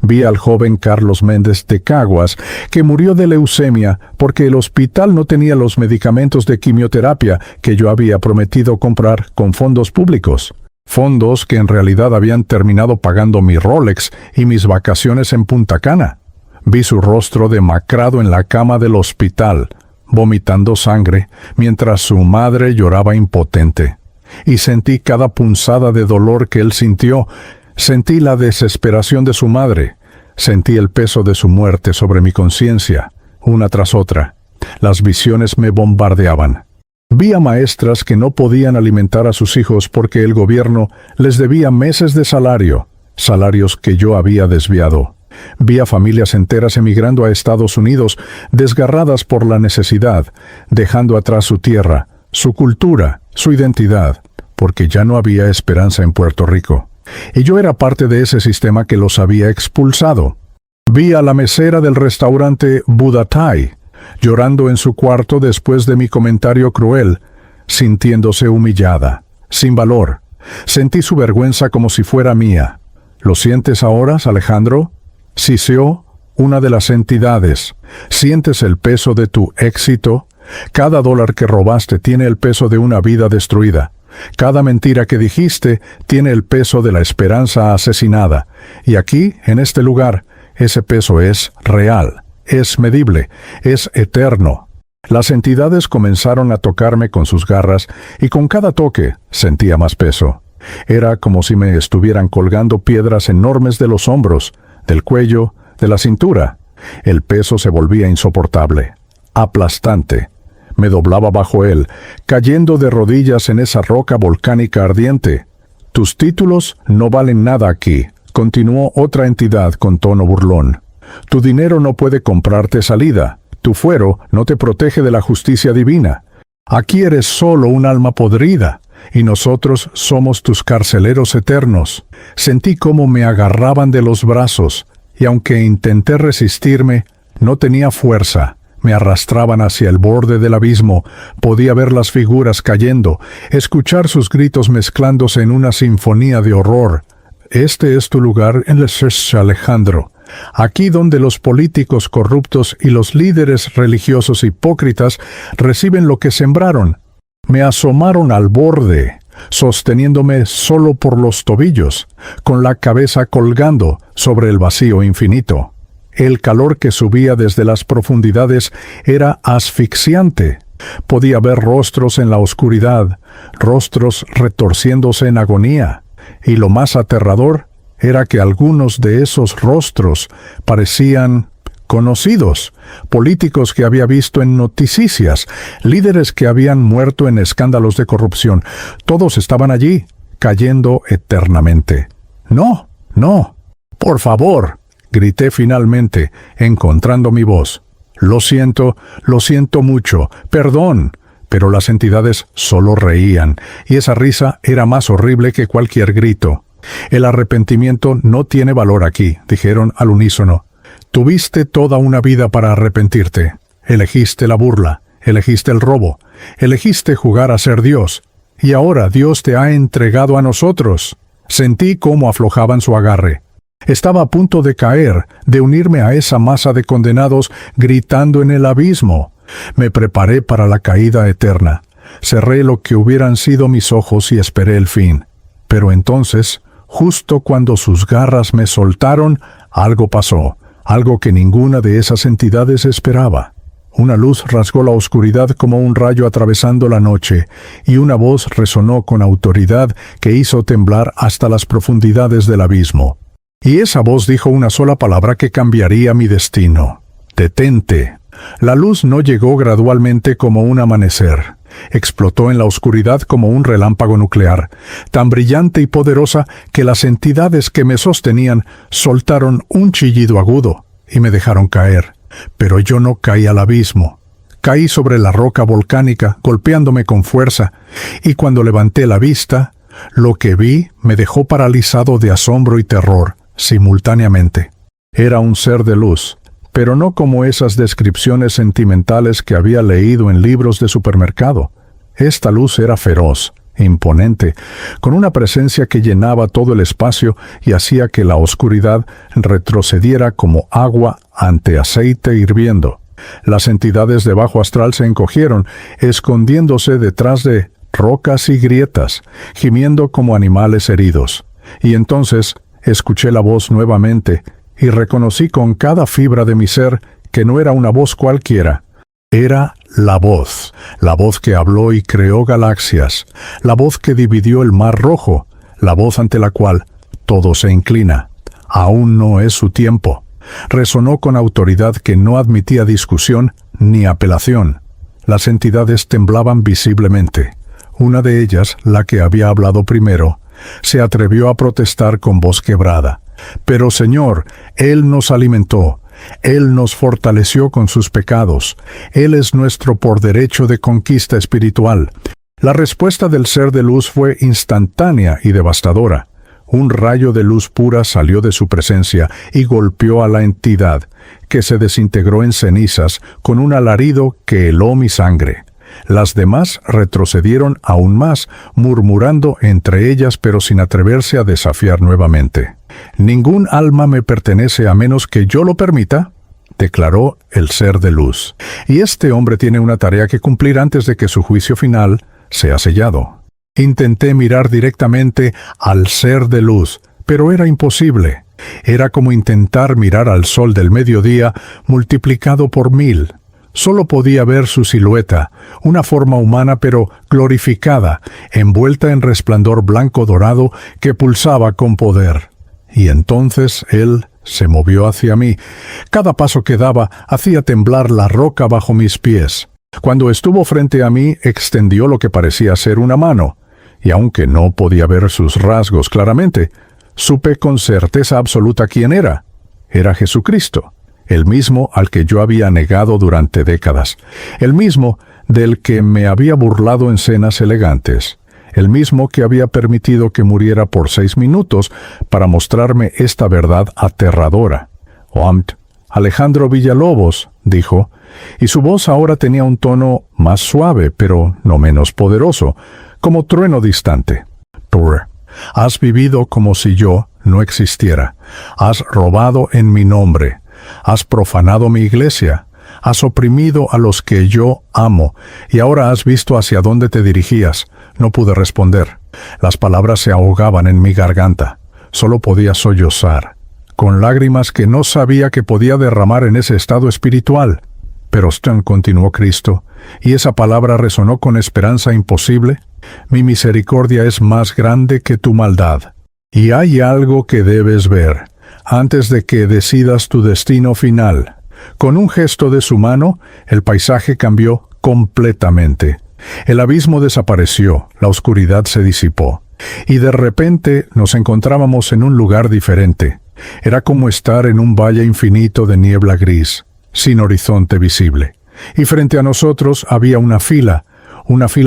Vi al joven Carlos Méndez de Caguas, que murió de leucemia porque el hospital no tenía los medicamentos de quimioterapia que yo había prometido comprar con fondos públicos. Fondos que en realidad habían terminado pagando mi Rolex y mis vacaciones en Punta Cana. Vi su rostro demacrado en la cama del hospital, vomitando sangre, mientras su madre lloraba impotente. Y sentí cada punzada de dolor que él sintió. Sentí la desesperación de su madre. Sentí el peso de su muerte sobre mi conciencia, una tras otra. Las visiones me bombardeaban. Vi a maestras que no podían alimentar a sus hijos porque el gobierno les debía meses de salario, salarios que yo había desviado. Vi a familias enteras emigrando a Estados Unidos, desgarradas por la necesidad, dejando atrás su tierra, su cultura, su identidad, porque ya no había esperanza en Puerto Rico. Y yo era parte de ese sistema que los había expulsado. Vi a la mesera del restaurante Buddha Thai, llorando en su cuarto después de mi comentario cruel, sintiéndose humillada, sin valor. Sentí su vergüenza como si fuera mía. ¿Lo sientes ahora, Alejandro? Siseó, una de las entidades. ¿Sientes el peso de tu éxito? Cada dólar que robaste tiene el peso de una vida destruida. Cada mentira que dijiste tiene el peso de la esperanza asesinada. Y aquí, en este lugar, ese peso es real, es medible, es eterno. Las entidades comenzaron a tocarme con sus garras y con cada toque sentía más peso. Era como si me estuvieran colgando piedras enormes de los hombros, del cuello, de la cintura. El peso se volvía insoportable, aplastante. Me doblaba bajo él, cayendo de rodillas en esa roca volcánica ardiente. Tus títulos no valen nada aquí, continuó otra entidad con tono burlón. Tu dinero no puede comprarte salida. Tu fuero no te protege de la justicia divina. Aquí eres solo un alma podrida, y nosotros somos tus carceleros eternos. Sentí cómo me agarraban de los brazos, y aunque intenté resistirme, no tenía fuerza. Me arrastraban hacia el borde del abismo. Podía ver las figuras cayendo, escuchar sus gritos mezclándose en una sinfonía de horror. Este es tu lugar en el Church, Alejandro. Aquí donde los políticos corruptos y los líderes religiosos hipócritas reciben lo que sembraron. Me asomaron al borde, sosteniéndome solo por los tobillos, con la cabeza colgando sobre el vacío infinito. El calor que subía desde las profundidades era asfixiante. Podía ver rostros en la oscuridad, rostros retorciéndose en agonía, y lo más aterrador era que algunos de esos rostros parecían conocidos, políticos que había visto en noticias, líderes que habían muerto en escándalos de corrupción. Todos estaban allí, cayendo eternamente. No, no, por favor, grité finalmente, encontrando mi voz. Lo siento mucho, perdón. Pero las entidades solo reían, y esa risa era más horrible que cualquier grito. El arrepentimiento no tiene valor aquí, dijeron al unísono. Tuviste toda una vida para arrepentirte. Elegiste la burla, elegiste el robo, elegiste jugar a ser Dios, y ahora Dios te ha entregado a nosotros. Sentí cómo aflojaban su agarre. Estaba a punto de caer, de unirme a esa masa de condenados gritando en el abismo. Me preparé para la caída eterna. Cerré lo que hubieran sido mis ojos y esperé el fin. Pero entonces, justo cuando sus garras me soltaron, algo pasó, algo que ninguna de esas entidades esperaba. Una luz rasgó la oscuridad como un rayo atravesando la noche, y una voz resonó con autoridad que hizo temblar hasta las profundidades del abismo. Y esa voz dijo una sola palabra que cambiaría mi destino. Detente. La luz no llegó gradualmente como un amanecer. Explotó en la oscuridad como un relámpago nuclear, tan brillante y poderosa que las entidades que me sostenían soltaron un chillido agudo y me dejaron caer. Pero yo no caí al abismo. Caí sobre la roca volcánica, golpeándome con fuerza, y cuando levanté la vista, lo que vi me dejó paralizado de asombro y terror, simultáneamente. Era un ser de luz, pero no como esas descripciones sentimentales que había leído en libros de supermercado. Esta luz era feroz, imponente, con una presencia que llenaba todo el espacio y hacía que la oscuridad retrocediera como agua ante aceite hirviendo. Las entidades de bajo astral se encogieron, escondiéndose detrás de rocas y grietas, gimiendo como animales heridos. Y entonces escuché la voz nuevamente, y reconocí con cada fibra de mi ser que no era una voz cualquiera. Era la voz que habló y creó galaxias, la voz que dividió el mar rojo, la voz ante la cual todo se inclina. Aún no es su tiempo. Resonó con autoridad que no admitía discusión ni apelación. Las entidades temblaban visiblemente. Una de ellas, la que había hablado primero, se atrevió a protestar con voz quebrada. «Pero, Señor, Él nos alimentó. Él nos fortaleció con sus pecados. Él es nuestro por derecho de conquista espiritual». La respuesta del ser de luz fue instantánea y devastadora. Un rayo de luz pura salió de su presencia y golpeó a la entidad, que se desintegró en cenizas con un alarido que heló mi sangre. Las demás retrocedieron aún más, murmurando entre ellas pero sin atreverse a desafiar nuevamente. «Ningún alma me pertenece a menos que yo lo permita», declaró el ser de luz. «Y este hombre tiene una tarea que cumplir antes de que su juicio final sea sellado». Intenté mirar directamente al ser de luz, pero era imposible. Era como intentar mirar al sol del mediodía multiplicado por 1000. Solo podía ver su silueta, una forma humana pero glorificada, envuelta en resplandor blanco dorado que pulsaba con poder. Y entonces él se movió hacia mí. Cada paso que daba hacía temblar la roca bajo mis pies. Cuando estuvo frente a mí, extendió lo que parecía ser una mano, y aunque no podía ver sus rasgos claramente, supe con certeza absoluta quién era. Era Jesucristo, el mismo al que yo había negado durante décadas, el mismo del que me había burlado en cenas elegantes, el mismo que había permitido que muriera por 6 minutos para mostrarme esta verdad aterradora. «Oamt, Alejandro Villalobos», dijo, y su voz ahora tenía un tono más suave, pero no menos poderoso, como trueno distante. «Tú has vivido como si yo no existiera. Has robado en mi nombre. Has profanado mi iglesia. Has oprimido a los que yo amo, y ahora has visto hacia dónde te dirigías». No pude responder. Las palabras se ahogaban en mi garganta. Solo podía sollozar, con lágrimas que no sabía que podía derramar en ese estado espiritual. «Pero Stan», continuó Cristo, y esa palabra resonó con esperanza imposible, «mi misericordia es más grande que tu maldad. Y hay algo que debes ver, antes de que decidas tu destino final». Con un gesto de su mano, el paisaje cambió completamente. El abismo desapareció, la oscuridad se disipó, y de repente nos encontrábamos en un lugar diferente. Era como estar en un valle infinito de niebla gris, sin horizonte visible. Y frente a nosotros había una fila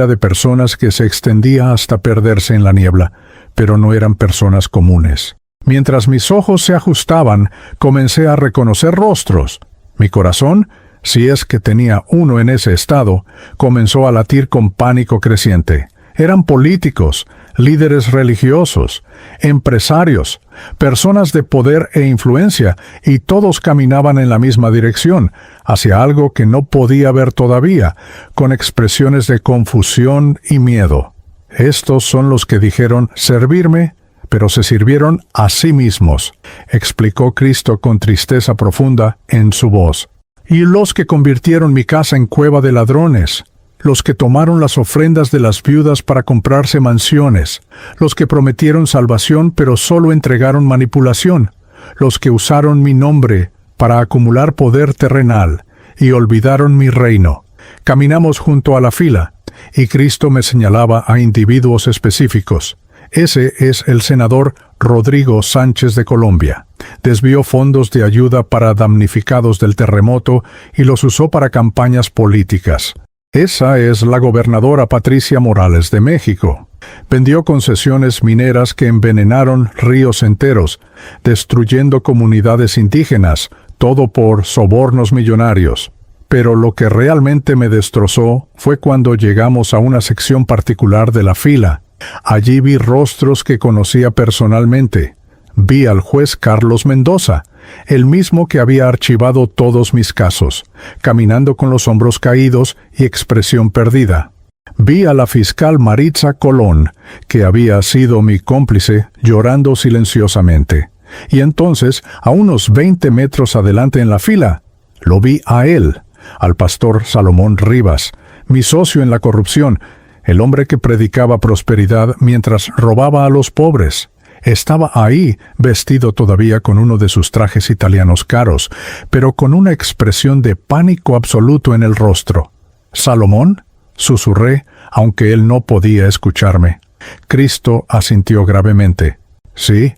de personas que se extendía hasta perderse en la niebla, pero no eran personas comunes. Mientras mis ojos se ajustaban, comencé a reconocer rostros. Mi corazón, si es que tenía uno en ese estado, comenzó a latir con pánico creciente. Eran políticos, líderes religiosos, empresarios, personas de poder e influencia, y todos caminaban en la misma dirección, hacia algo que no podía ver todavía, con expresiones de confusión y miedo. Estos son los que dijeron servirme, pero se sirvieron a sí mismos, explicó Cristo con tristeza profunda en su voz. Y los que convirtieron mi casa en cueva de ladrones, los que tomaron las ofrendas de las viudas para comprarse mansiones, los que prometieron salvación pero solo entregaron manipulación, los que usaron mi nombre para acumular poder terrenal y olvidaron mi reino. Caminamos junto a la fila, y Cristo me señalaba a individuos específicos. Ese es el senador Rodrigo Sánchez de Colombia. Desvió fondos de ayuda para damnificados del terremoto y los usó para campañas políticas. Esa es la gobernadora Patricia Morales de México. Vendió concesiones mineras que envenenaron ríos enteros, destruyendo comunidades indígenas, todo por sobornos millonarios. Pero lo que realmente me destrozó fue cuando llegamos a una sección particular de la fila. Allí vi rostros que conocía personalmente. Vi al juez Carlos Mendoza, el mismo que había archivado todos mis casos, caminando con los hombros caídos y expresión perdida. Vi a la fiscal Maritza Colón, que había sido mi cómplice, llorando silenciosamente. Y entonces, a unos 20 metros adelante en la fila, lo vi a él, al pastor Salomón Rivas, mi socio en la corrupción, el hombre que predicaba prosperidad mientras robaba a los pobres. Estaba ahí, vestido todavía con uno de sus trajes italianos caros, pero con una expresión de pánico absoluto en el rostro. «¿Salomón?», susurré, aunque él no podía escucharme. Cristo asintió gravemente. «Sí,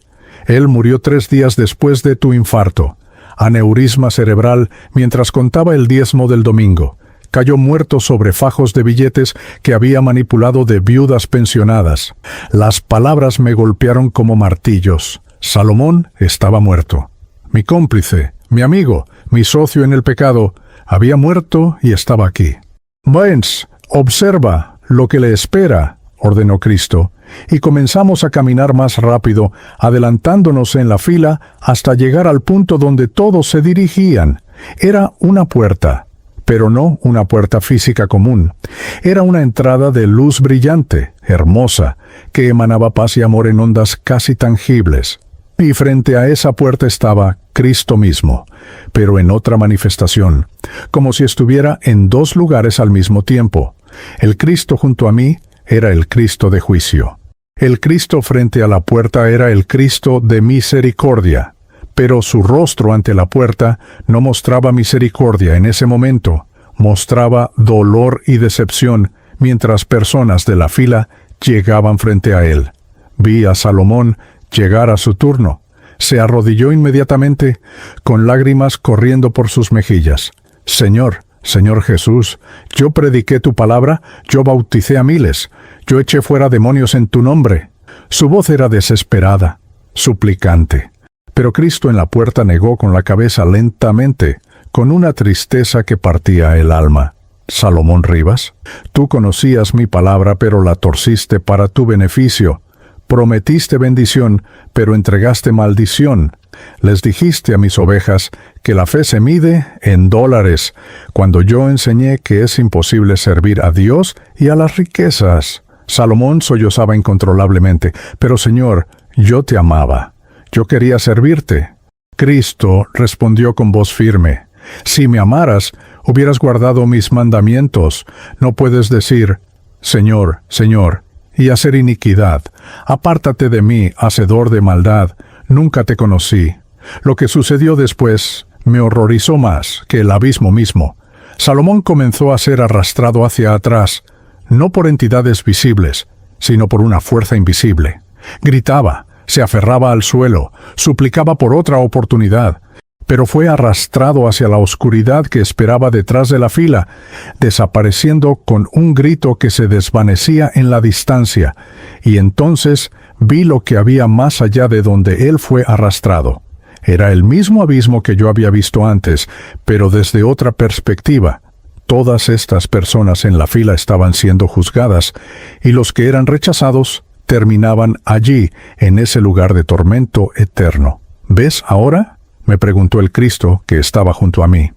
él murió 3 días después de tu infarto. Aneurisma cerebral mientras contaba el diezmo del domingo. Cayó muerto sobre fajos de billetes que había manipulado de viudas pensionadas. Las palabras me golpearon como martillos. Salomón estaba muerto. Mi cómplice, mi amigo, mi socio en el pecado, había muerto y estaba aquí. «Baines, observa lo que le espera», ordenó Cristo, y comenzamos a caminar más rápido, adelantándonos en la fila hasta llegar al punto donde todos se dirigían. Era una puerta, pero no una puerta física común. Era una entrada de luz brillante, hermosa, que emanaba paz y amor en ondas casi tangibles. Y frente a esa puerta estaba Cristo mismo, pero en otra manifestación, como si estuviera en 2 lugares al mismo tiempo. El Cristo junto a mí era el Cristo de juicio. El Cristo frente a la puerta era el Cristo de misericordia, pero su rostro ante la puerta no mostraba misericordia en ese momento, mostraba dolor y decepción mientras personas de la fila llegaban frente a él. Vi a Salomón llegar a su turno. Se arrodilló inmediatamente, con lágrimas corriendo por sus mejillas. «Señor, Señor Jesús, yo prediqué tu palabra, yo bauticé a miles, yo eché fuera demonios en tu nombre». Su voz era desesperada, suplicante. Pero Cristo en la puerta negó con la cabeza lentamente, con una tristeza que partía el alma. «Salomón Rivas, tú conocías mi palabra, pero la torciste para tu beneficio. Prometiste bendición, pero entregaste maldición. Les dijiste a mis ovejas que la fe se mide en dólares, cuando yo enseñé que es imposible servir a Dios y a las riquezas». Salomón sollozaba incontrolablemente. «Pero Señor, yo te amaba. Yo quería servirte». Cristo respondió con voz firme. «Si me amaras, hubieras guardado mis mandamientos. No puedes decir, Señor, Señor, y hacer iniquidad. Apártate de mí, hacedor de maldad. Nunca te conocí». Lo que sucedió después me horrorizó más que el abismo mismo. Salomón comenzó a ser arrastrado hacia atrás, no por entidades visibles, sino por una fuerza invisible. Gritaba, se aferraba al suelo, suplicaba por otra oportunidad, pero fue arrastrado hacia la oscuridad que esperaba detrás de la fila, desapareciendo con un grito que se desvanecía en la distancia, y entonces vi lo que había más allá de donde él fue arrastrado. Era el mismo abismo que yo había visto antes, pero desde otra perspectiva. Todas estas personas en la fila estaban siendo juzgadas, y los que eran rechazados terminaban allí, en ese lugar de tormento eterno. «¿Ves ahora?», me preguntó el Cristo que estaba junto a mí.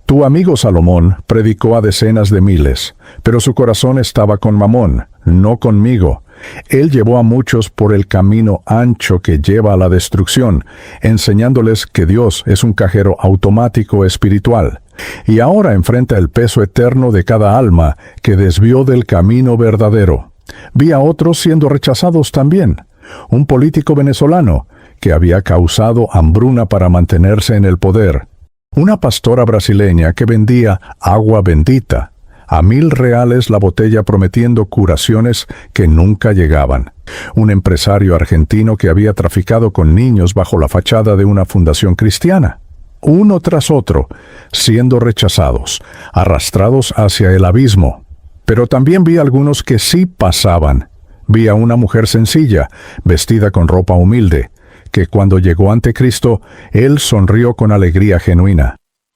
«Tu amigo Salomón predicó a decenas de miles, pero su corazón estaba con Mamón, no conmigo. Él llevó a muchos por el camino ancho que lleva a la destrucción, enseñándoles que Dios es un cajero automático espiritual. Y ahora enfrenta el peso eterno de cada alma que desvió del camino verdadero. Vi a otros siendo rechazados también. Un político venezolano que había causado hambruna para mantenerse en el poder. Una pastora brasileña que vendía agua bendita, a $1,000 la botella, prometiendo curaciones que nunca llegaban. Un empresario argentino que había traficado con niños bajo la fachada de una fundación cristiana. Uno tras otro, siendo rechazados, arrastrados hacia el abismo. Pero también vi algunos que sí pasaban. Vi a una mujer sencilla, vestida con ropa humilde, que cuando llegó ante Cristo, él sonrió con alegría genuina.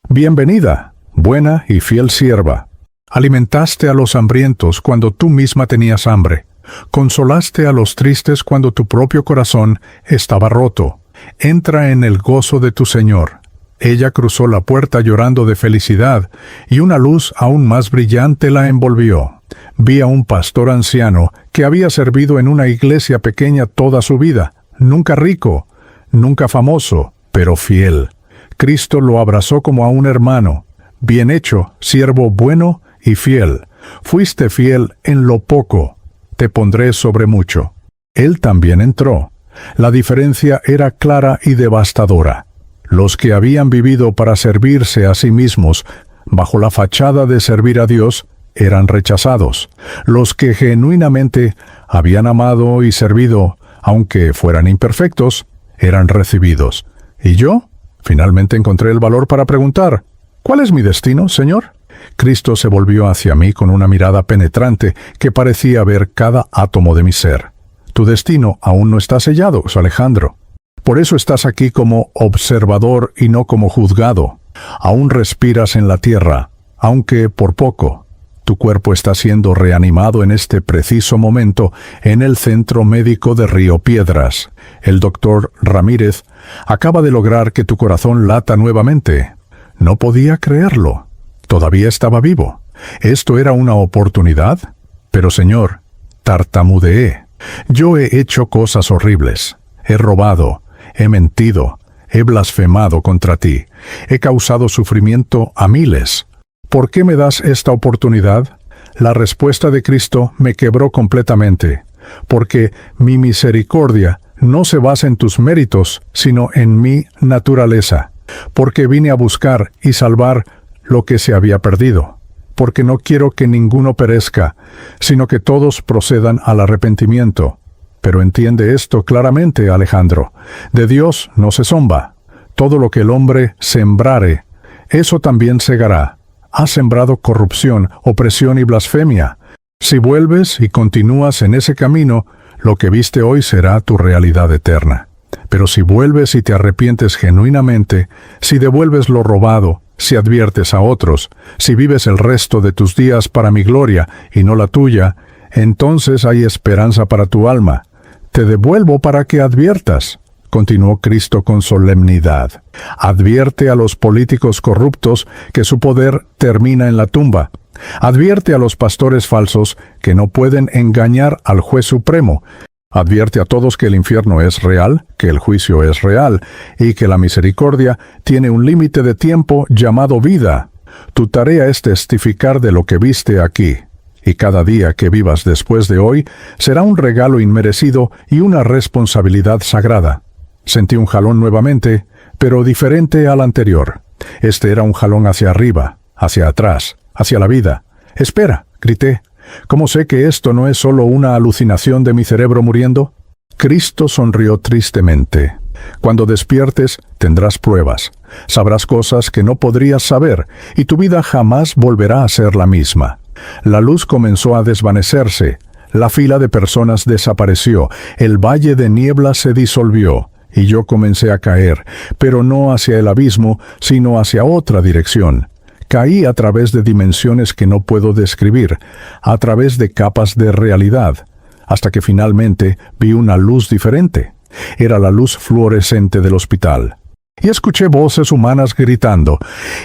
«Bienvenida», buena y fiel sierva. Alimentaste a los hambrientos cuando tú misma tenías hambre. Consolaste a los tristes cuando tu propio corazón estaba roto. Entra en el gozo de tu Señor. Ella cruzó la puerta llorando de felicidad, y una luz aún más brillante la envolvió. Vi a un pastor anciano que había servido en una iglesia pequeña toda su vida, nunca rico, nunca famoso, pero fiel. Cristo lo abrazó como a un hermano. Bien hecho, siervo bueno y fiel. Fuiste fiel en lo poco, te pondré sobre mucho. Él también entró. La diferencia era clara y devastadora. Los que habían vivido para servirse a sí mismos, bajo la fachada de servir a Dios, eran rechazados. Los que genuinamente habían amado y servido, aunque fueran imperfectos, eran recibidos. ¿Y yo? Finalmente encontré el valor para preguntar, ¿cuál es mi destino, Señor? Cristo se volvió hacia mí con una mirada penetrante que parecía ver cada átomo de mi ser. Tu destino aún no está sellado, Alejandro. Por eso estás aquí como observador y no como juzgado. Aún respiras en la tierra, aunque por poco. Tu cuerpo está siendo reanimado en este preciso momento en el Centro Médico de Río Piedras. El doctor Ramírez acaba de lograr que tu corazón lata nuevamente. No podía creerlo. Todavía estaba vivo. ¿Esto era una oportunidad? Pero, Señor, tartamudeé. Yo he hecho cosas horribles. He robado, he mentido, he blasfemado contra ti. He causado sufrimiento a miles. ¿Por qué me das esta oportunidad? La respuesta de Cristo me quebró completamente, porque mi misericordia no se basa en tus méritos, sino en mi naturaleza, porque vine a buscar y salvar lo que se había perdido, porque no quiero que ninguno perezca, sino que todos procedan al arrepentimiento. Pero entiende esto claramente, Alejandro, de Dios no se zomba. Todo lo que el hombre sembrare, eso también segará. Has sembrado corrupción, opresión y blasfemia. Si vuelves y continúas en ese camino, lo que viste hoy será tu realidad eterna. Pero si vuelves y te arrepientes genuinamente, si devuelves lo robado, si adviertes a otros, si vives el resto de tus días para mi gloria y no la tuya, entonces hay esperanza para tu alma. Te devuelvo para que adviertas. Continuó Cristo con solemnidad. Advierte a los políticos corruptos que su poder termina en la tumba. Advierte a los pastores falsos que no pueden engañar al juez supremo. Advierte a todos que el infierno es real, que el juicio es real, y que la misericordia tiene un límite de tiempo llamado vida. Tu tarea es testificar de lo que viste aquí. Y cada día que vivas después de hoy será un regalo inmerecido y una responsabilidad sagrada. Sentí un jalón nuevamente, pero diferente al anterior. Este era un jalón hacia arriba, hacia atrás, hacia la vida. «Espera», grité. «¿Cómo sé que esto no es solo una alucinación de mi cerebro muriendo?» Cristo sonrió tristemente. «Cuando despiertes, tendrás pruebas. Sabrás cosas que no podrías saber, y tu vida jamás volverá a ser la misma». La luz comenzó a desvanecerse. La fila de personas desapareció. El valle de niebla se disolvió. Y yo comencé a caer, pero no hacia el abismo, sino hacia otra dirección. Caí a través de dimensiones que no puedo describir, a través de capas de realidad, hasta que finalmente vi una luz diferente. Era la luz fluorescente del hospital. Y escuché voces humanas gritando,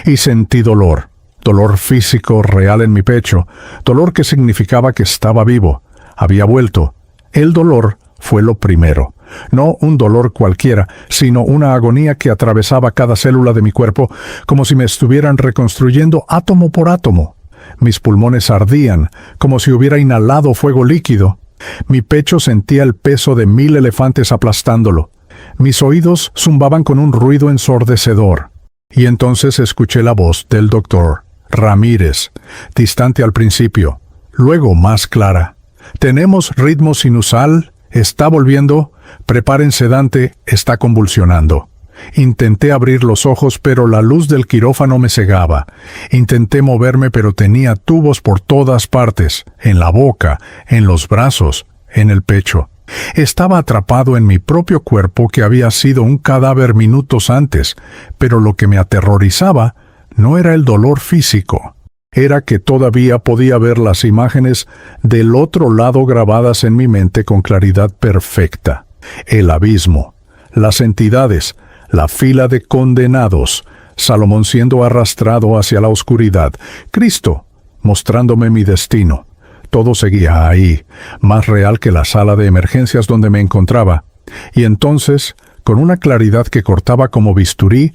y sentí dolor. Dolor físico real en mi pecho, dolor que significaba que estaba vivo. Había vuelto. El dolor fue lo primero. No un dolor cualquiera, sino una agonía que atravesaba cada célula de mi cuerpo, como si me estuvieran reconstruyendo átomo por átomo. Mis pulmones ardían, como si hubiera inhalado fuego líquido. Mi pecho sentía el peso de 1000 elefantes aplastándolo. Mis oídos zumbaban con un ruido ensordecedor. Y entonces escuché la voz del doctor Ramírez, distante al principio, luego más clara. «Tenemos ritmo sinusal, está volviendo, prepárense Dante, está convulsionando». Intenté abrir los ojos, pero la luz del quirófano me cegaba. Intenté moverme, pero tenía tubos por todas partes, en la boca, en los brazos, en el pecho. Estaba atrapado en mi propio cuerpo que había sido un cadáver minutos antes, pero lo que me aterrorizaba no era el dolor físico. Era que todavía podía ver las imágenes del otro lado grabadas en mi mente con claridad perfecta. El abismo, las entidades, la fila de condenados, Salomón siendo arrastrado hacia la oscuridad, Cristo mostrándome mi destino. Todo seguía ahí, más real que la sala de emergencias donde me encontraba. Y entonces, con una claridad que cortaba como bisturí,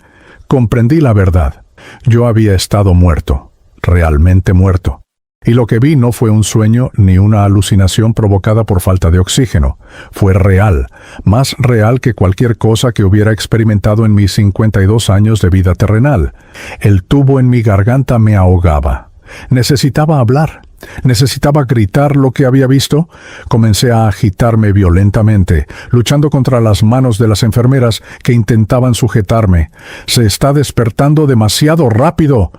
comprendí la verdad. Yo había estado muerto, realmente muerto. Y lo que vi no fue un sueño ni una alucinación provocada por falta de oxígeno. Fue real, más real que cualquier cosa que hubiera experimentado en mis 52 años de vida terrenal. El tubo en mi garganta me ahogaba. Necesitaba hablar. Necesitaba gritar lo que había visto. Comencé a agitarme violentamente, luchando contra las manos de las enfermeras que intentaban sujetarme. «Se está despertando demasiado rápido»,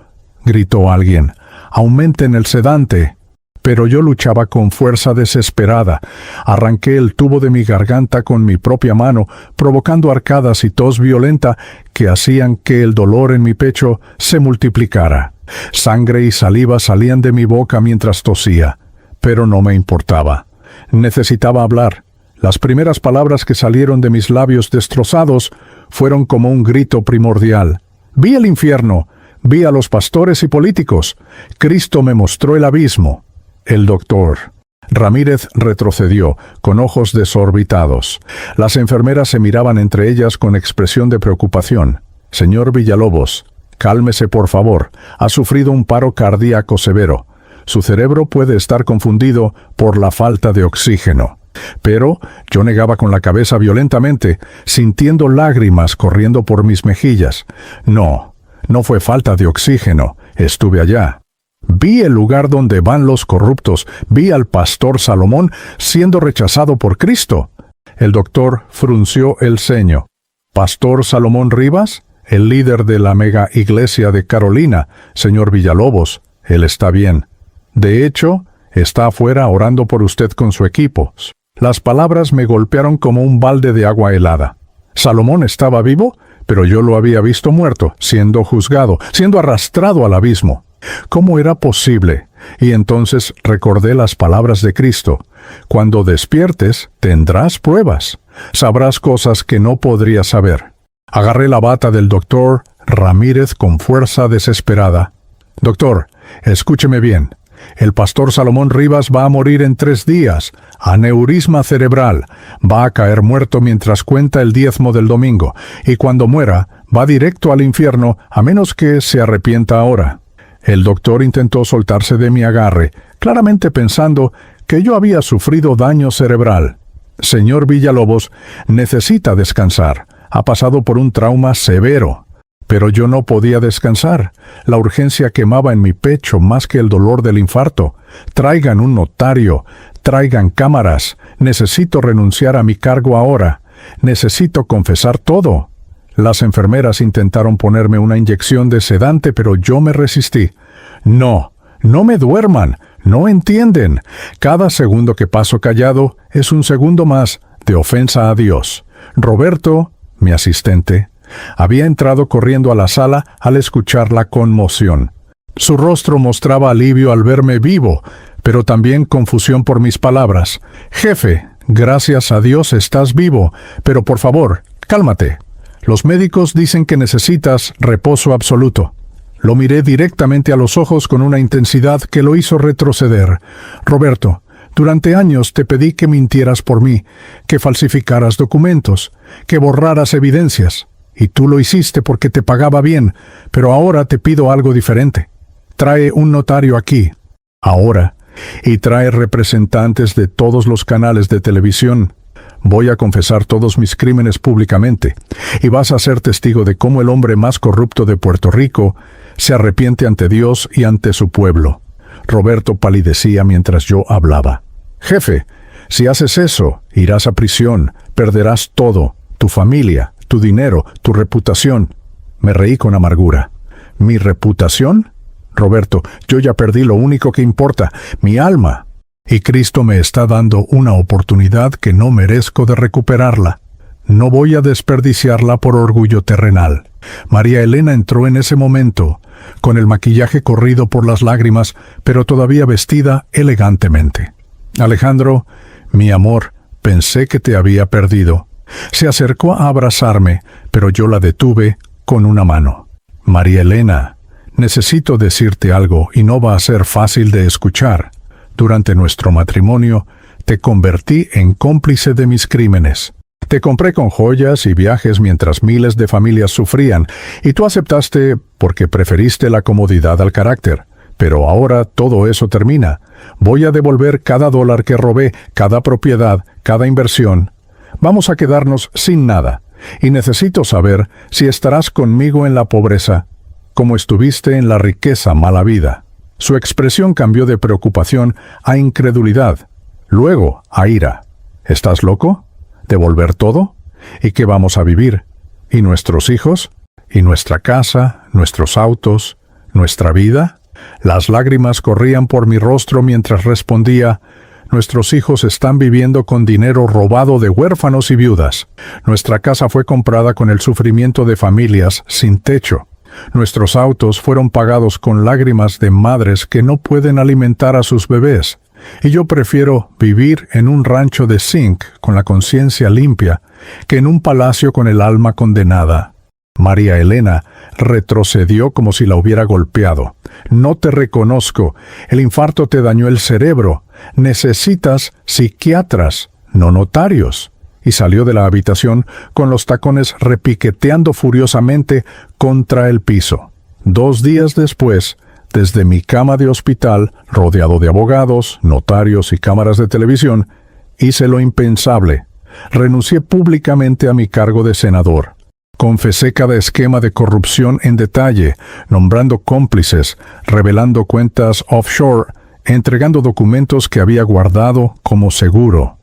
gritó alguien. «Aumenten el sedante». Pero yo luchaba con fuerza desesperada. Arranqué el tubo de mi garganta con mi propia mano, provocando arcadas y tos violenta que hacían que el dolor en mi pecho se multiplicara. Sangre y saliva salían de mi boca mientras tosía, pero no me importaba. Necesitaba hablar. Las primeras palabras que salieron de mis labios destrozados fueron como un grito primordial. Vi el infierno, vi a los pastores y políticos. Cristo me mostró el abismo. El doctor Ramírez retrocedió, con ojos desorbitados. Las enfermeras se miraban entre ellas con expresión de preocupación. «Señor Villalobos, cálmese por favor. Ha sufrido un paro cardíaco severo. Su cerebro puede estar confundido por la falta de oxígeno». Pero yo negaba con la cabeza violentamente, sintiendo lágrimas corriendo por mis mejillas. No fue falta de oxígeno. Estuve allá. Vi el lugar donde van los corruptos. Vi al pastor Salomón siendo rechazado por Cristo. El doctor frunció el ceño. «¿Pastor Salomón Rivas?» «El líder de la mega iglesia de Carolina, señor Villalobos. Él está bien. De hecho, está afuera orando por usted con su equipo». Las palabras me golpearon como un balde de agua helada. ¿Salomón estaba vivo? Pero yo lo había visto muerto, siendo juzgado, siendo arrastrado al abismo. ¿Cómo era posible? Y entonces recordé las palabras de Cristo. «Cuando despiertes, tendrás pruebas. Sabrás cosas que no podrías saber». Agarré la bata del doctor Ramírez con fuerza desesperada. «Doctor, escúcheme bien. El pastor Salomón Rivas va a morir en 3 días. Aneurisma cerebral. Va a caer muerto mientras cuenta el diezmo del domingo. Y cuando muera, va directo al infierno, a menos que se arrepienta ahora». El doctor intentó soltarse de mi agarre, claramente pensando que yo había sufrido daño cerebral. «Señor Villalobos, necesita descansar. Ha pasado por un trauma severo». Pero yo no podía descansar. La urgencia quemaba en mi pecho más que el dolor del infarto. «Traigan un notario. Traigan cámaras. Necesito renunciar a mi cargo ahora. Necesito confesar todo». Las enfermeras intentaron ponerme una inyección de sedante, pero yo me resistí. «No me duerman. No entienden. Cada segundo que paso callado es un segundo más de ofensa a Dios». Roberto, mi asistente, había entrado corriendo a la sala al escuchar la conmoción. Su rostro mostraba alivio al verme vivo, pero también confusión por mis palabras. «Jefe, gracias a Dios estás vivo, pero por favor, cálmate. Los médicos dicen que necesitas reposo absoluto». Lo miré directamente a los ojos con una intensidad que lo hizo retroceder. «Roberto, durante años te pedí que mintieras por mí, que falsificaras documentos, que borraras evidencias. Y tú lo hiciste porque te pagaba bien, pero ahora te pido algo diferente. Trae un notario aquí, ahora, y trae representantes de todos los canales de televisión. Voy a confesar todos mis crímenes públicamente, y vas a ser testigo de cómo el hombre más corrupto de Puerto Rico se arrepiente ante Dios y ante su pueblo». Roberto palidecía mientras yo hablaba. «Jefe, si haces eso, irás a prisión, perderás todo, tu familia, tu dinero, tu reputación». Me reí con amargura. «¿Mi reputación? Roberto, yo ya perdí lo único que importa, mi alma. Y Cristo me está dando una oportunidad que no merezco de recuperarla. No voy a desperdiciarla por orgullo terrenal». María Elena entró en ese momento. con el maquillaje corrido por las lágrimas, pero todavía vestida elegantemente. Alejandro, mi amor, pensé que te había perdido. Se acercó a abrazarme, pero yo la detuve con una mano. María Elena, necesito decirte algo y no va a ser fácil de escuchar. Durante nuestro matrimonio, te convertí en cómplice de mis crímenes. Te compré con joyas y viajes mientras miles de familias sufrían, y tú aceptaste porque preferiste la comodidad al carácter. Pero ahora todo eso termina. Voy a devolver cada dólar que robé, cada propiedad, cada inversión. Vamos a quedarnos sin nada, y necesito saber si estarás conmigo en la pobreza, como estuviste en la riqueza mala vida. Su expresión cambió de preocupación a incredulidad, luego a ira. ¿Estás loco? ¿Devolver todo? ¿Y qué vamos a vivir? ¿Y nuestros hijos? ¿Y nuestra casa? ¿Nuestros autos? ¿Nuestra vida? Las lágrimas corrían por mi rostro mientras respondía: nuestros hijos están viviendo con dinero robado de huérfanos y viudas. Nuestra casa fue comprada con el sufrimiento de familias sin techo. Nuestros autos fueron pagados con lágrimas de madres que no pueden alimentar a sus bebés. Y yo prefiero vivir en un rancho de zinc con la conciencia limpia que en un palacio con el alma condenada. María Elena retrocedió como si la hubiera golpeado. No te reconozco. El infarto te dañó el cerebro. Necesitas psiquiatras, no notarios. Y salió de la habitación con los tacones repiqueteando furiosamente contra el piso. 2 días después, desde mi cama de hospital, rodeado de abogados, notarios y cámaras de televisión, hice lo impensable. Renuncié públicamente a mi cargo de senador. Confesé cada esquema de corrupción en detalle, nombrando cómplices, revelando cuentas offshore, entregando documentos que había guardado como seguro.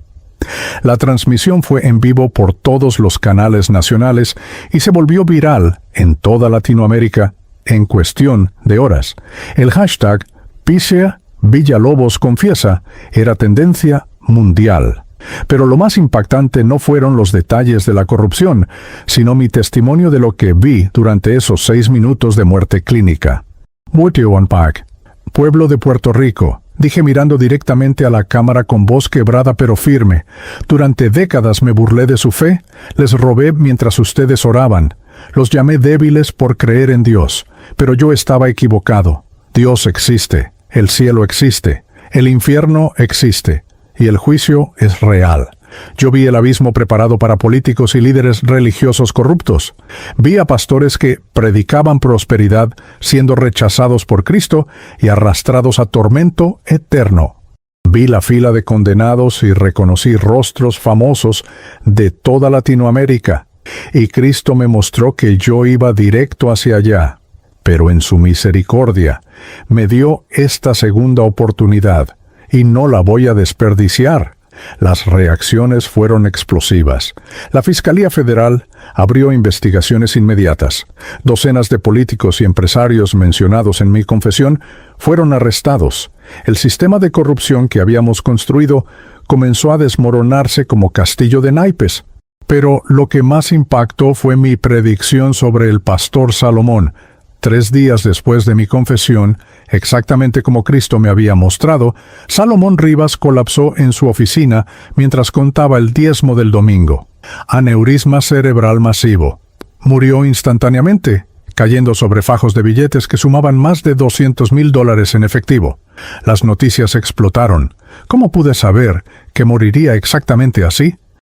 La transmisión fue en vivo por todos los canales nacionales y se volvió viral en toda Latinoamérica en cuestión de horas. El hashtag Picia Villalobos Confiesa era tendencia mundial. Pero lo más impactante no fueron los detalles de la corrupción, sino mi testimonio de lo que vi durante esos 6 minutos de muerte clínica. Wotewanpac, pueblo de Puerto Rico, dije mirando directamente a la cámara con voz quebrada pero firme. Durante décadas me burlé de su fe, les robé mientras ustedes oraban. Los llamé débiles por creer en Dios, pero yo estaba equivocado. Dios existe, el cielo existe, el infierno existe, y el juicio es real. Yo vi el abismo preparado para políticos y líderes religiosos corruptos. Vi a pastores que predicaban prosperidad siendo rechazados por Cristo y arrastrados a tormento eterno. Vi la fila de condenados y reconocí rostros famosos de toda Latinoamérica. Y Cristo me mostró que yo iba directo hacia allá. Pero en su misericordia me dio esta segunda oportunidad, y no la voy a desperdiciar. Las reacciones fueron explosivas. La Fiscalía Federal abrió investigaciones inmediatas. Docenas de políticos y empresarios mencionados en mi confesión fueron arrestados. El sistema de corrupción que habíamos construido comenzó a desmoronarse como castillo de naipes. Pero lo que más impactó fue mi predicción sobre el pastor Salomón. 3 días después de mi confesión, exactamente como Cristo me había mostrado, Salomón Rivas colapsó en su oficina mientras contaba el diezmo del domingo. Aneurisma cerebral masivo. Murió instantáneamente, cayendo sobre fajos de billetes que sumaban más de $200,000 en efectivo. Las noticias explotaron. ¿Cómo pude saber que moriría exactamente así?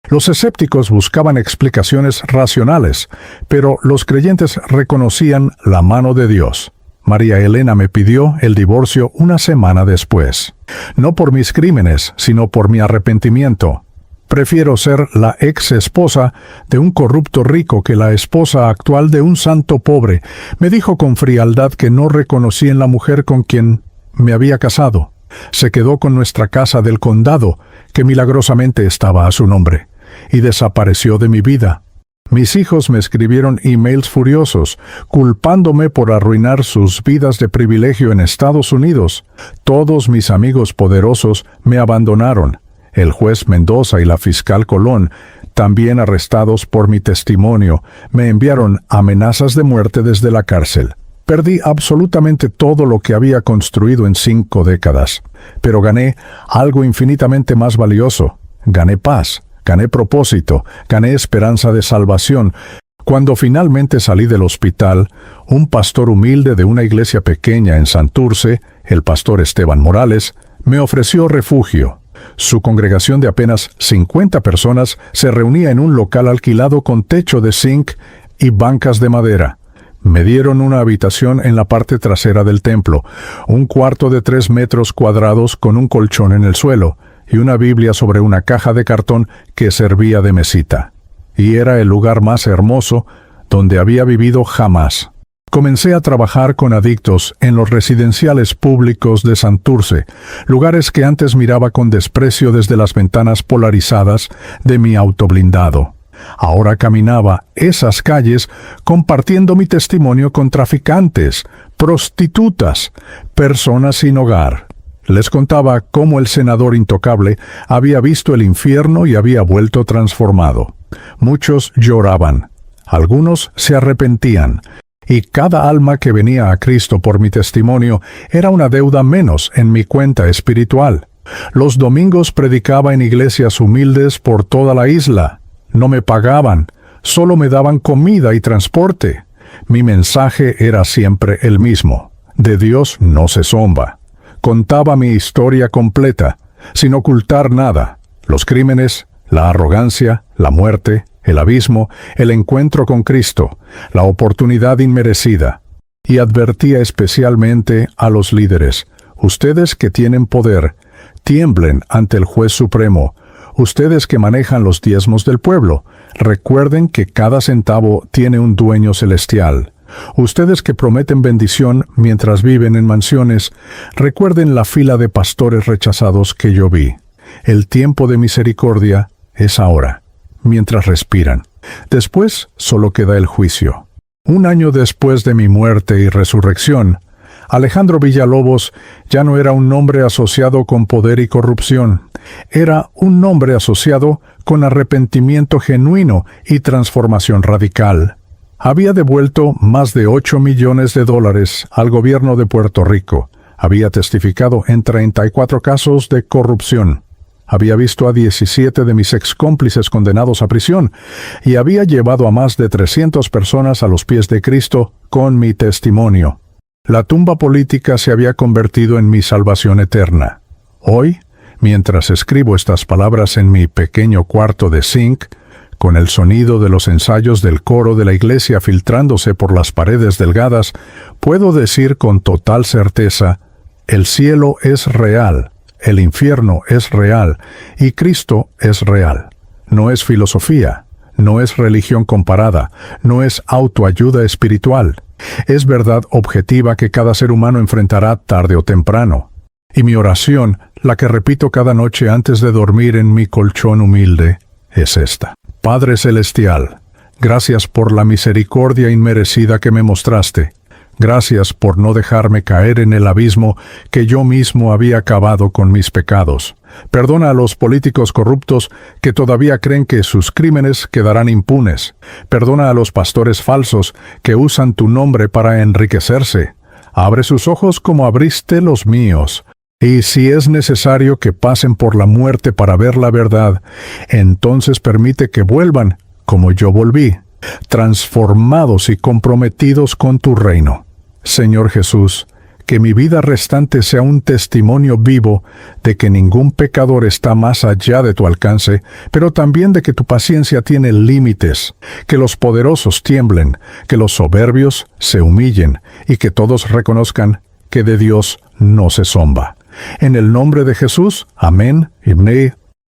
Los escépticos buscaban explicaciones racionales, pero los creyentes reconocían la mano de Dios. María Elena me pidió el divorcio una semana después. No por mis crímenes, sino por mi arrepentimiento. Prefiero ser la ex esposa de un corrupto rico que la esposa actual de un santo pobre. Me dijo con frialdad que no reconocí en la mujer con quien me había casado. Se quedó con nuestra casa del condado, que milagrosamente estaba a su nombre, y desapareció de mi vida. Mis hijos me escribieron emails furiosos, culpándome por arruinar sus vidas de privilegio en Estados Unidos. Todos mis amigos poderosos me abandonaron. El juez Mendoza y la fiscal Colón, también arrestados por mi testimonio, me enviaron amenazas de muerte desde la cárcel. Perdí absolutamente todo lo que había construido en 5 décadas, pero gané algo infinitamente más valioso. Gané paz, gané propósito, gané esperanza de salvación. Cuando finalmente salí del hospital, un pastor humilde de una iglesia pequeña en Santurce, el pastor Esteban Morales, me ofreció refugio. Su congregación de apenas 50 personas se reunía en un local alquilado con techo de zinc y bancas de madera. Me dieron una habitación en la parte trasera del templo, un cuarto de 3 metros cuadrados con un colchón en el suelo y una Biblia sobre una caja de cartón que servía de mesita. Y era el lugar más hermoso donde había vivido jamás. Comencé a trabajar con adictos en los residenciales públicos de Santurce, lugares que antes miraba con desprecio desde las ventanas polarizadas de mi auto blindado. Ahora caminaba esas calles compartiendo mi testimonio con traficantes, prostitutas, personas sin hogar. Les contaba cómo el senador intocable había visto el infierno y había vuelto transformado. Muchos lloraban, algunos se arrepentían, y cada alma que venía a Cristo por mi testimonio era una deuda menos en mi cuenta espiritual. Los domingos predicaba en iglesias humildes por toda la isla. No me pagaban, solo me daban comida y transporte. Mi mensaje era siempre el mismo: de Dios no se zomba. Contaba mi historia completa, sin ocultar nada: los crímenes, la arrogancia, la muerte, el abismo, el encuentro con Cristo, la oportunidad inmerecida. Y advertía especialmente a los líderes: ustedes que tienen poder, tiemblen ante el juez supremo. Ustedes que manejan los diezmos del pueblo, recuerden que cada centavo tiene un dueño celestial. Ustedes que prometen bendición mientras viven en mansiones, recuerden la fila de pastores rechazados que yo vi. El tiempo de misericordia es ahora, mientras respiran. Después solo queda el juicio. 1 año después de mi muerte y resurrección, Alejandro Villalobos ya no era un nombre asociado con poder y corrupción. Era un nombre asociado con arrepentimiento genuino y transformación radical. Había devuelto más de $8 millones al gobierno de Puerto Rico. Había testificado en 34 casos de corrupción. Había visto a 17 de mis excómplices condenados a prisión y había llevado a más de 300 personas a los pies de Cristo con mi testimonio. La tumba política se había convertido en mi salvación eterna. Hoy, mientras escribo estas palabras en mi pequeño cuarto de zinc, con el sonido de los ensayos del coro de la iglesia filtrándose por las paredes delgadas, puedo decir con total certeza: el cielo es real, el infierno es real, y Cristo es real. No es filosofía, no es religión comparada, no es autoayuda espiritual. Es verdad objetiva que cada ser humano enfrentará tarde o temprano. Y mi oración, la que repito cada noche antes de dormir en mi colchón humilde, es esta: Padre Celestial, gracias por la misericordia inmerecida que me mostraste. Gracias por no dejarme caer en el abismo que yo mismo había cavado con mis pecados. Perdona a los políticos corruptos que todavía creen que sus crímenes quedarán impunes. Perdona a los pastores falsos que usan tu nombre para enriquecerse. Abre sus ojos como abriste los míos. Y si es necesario que pasen por la muerte para ver la verdad, entonces permite que vuelvan como yo volví, transformados y comprometidos con tu reino. Señor Jesús, que mi vida restante sea un testimonio vivo de que ningún pecador está más allá de tu alcance, pero también de que tu paciencia tiene límites, que los poderosos tiemblen, que los soberbios se humillen y que todos reconozcan que de Dios no se zomba. En el nombre de Jesús, amén.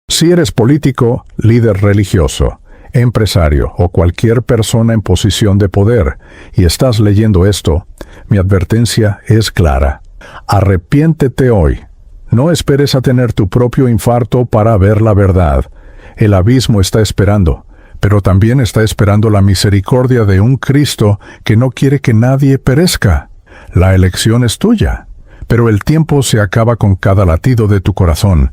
Si eres político, líder religioso, empresario o cualquier persona en posición de poder y estás leyendo esto, mi advertencia es clara: arrepiéntete hoy. No esperes a tener tu propio infarto para ver la verdad. El abismo está esperando, pero también está esperando la misericordia de un Cristo que no quiere que nadie perezca. La elección es tuya, pero el tiempo se acaba con cada latido de tu corazón.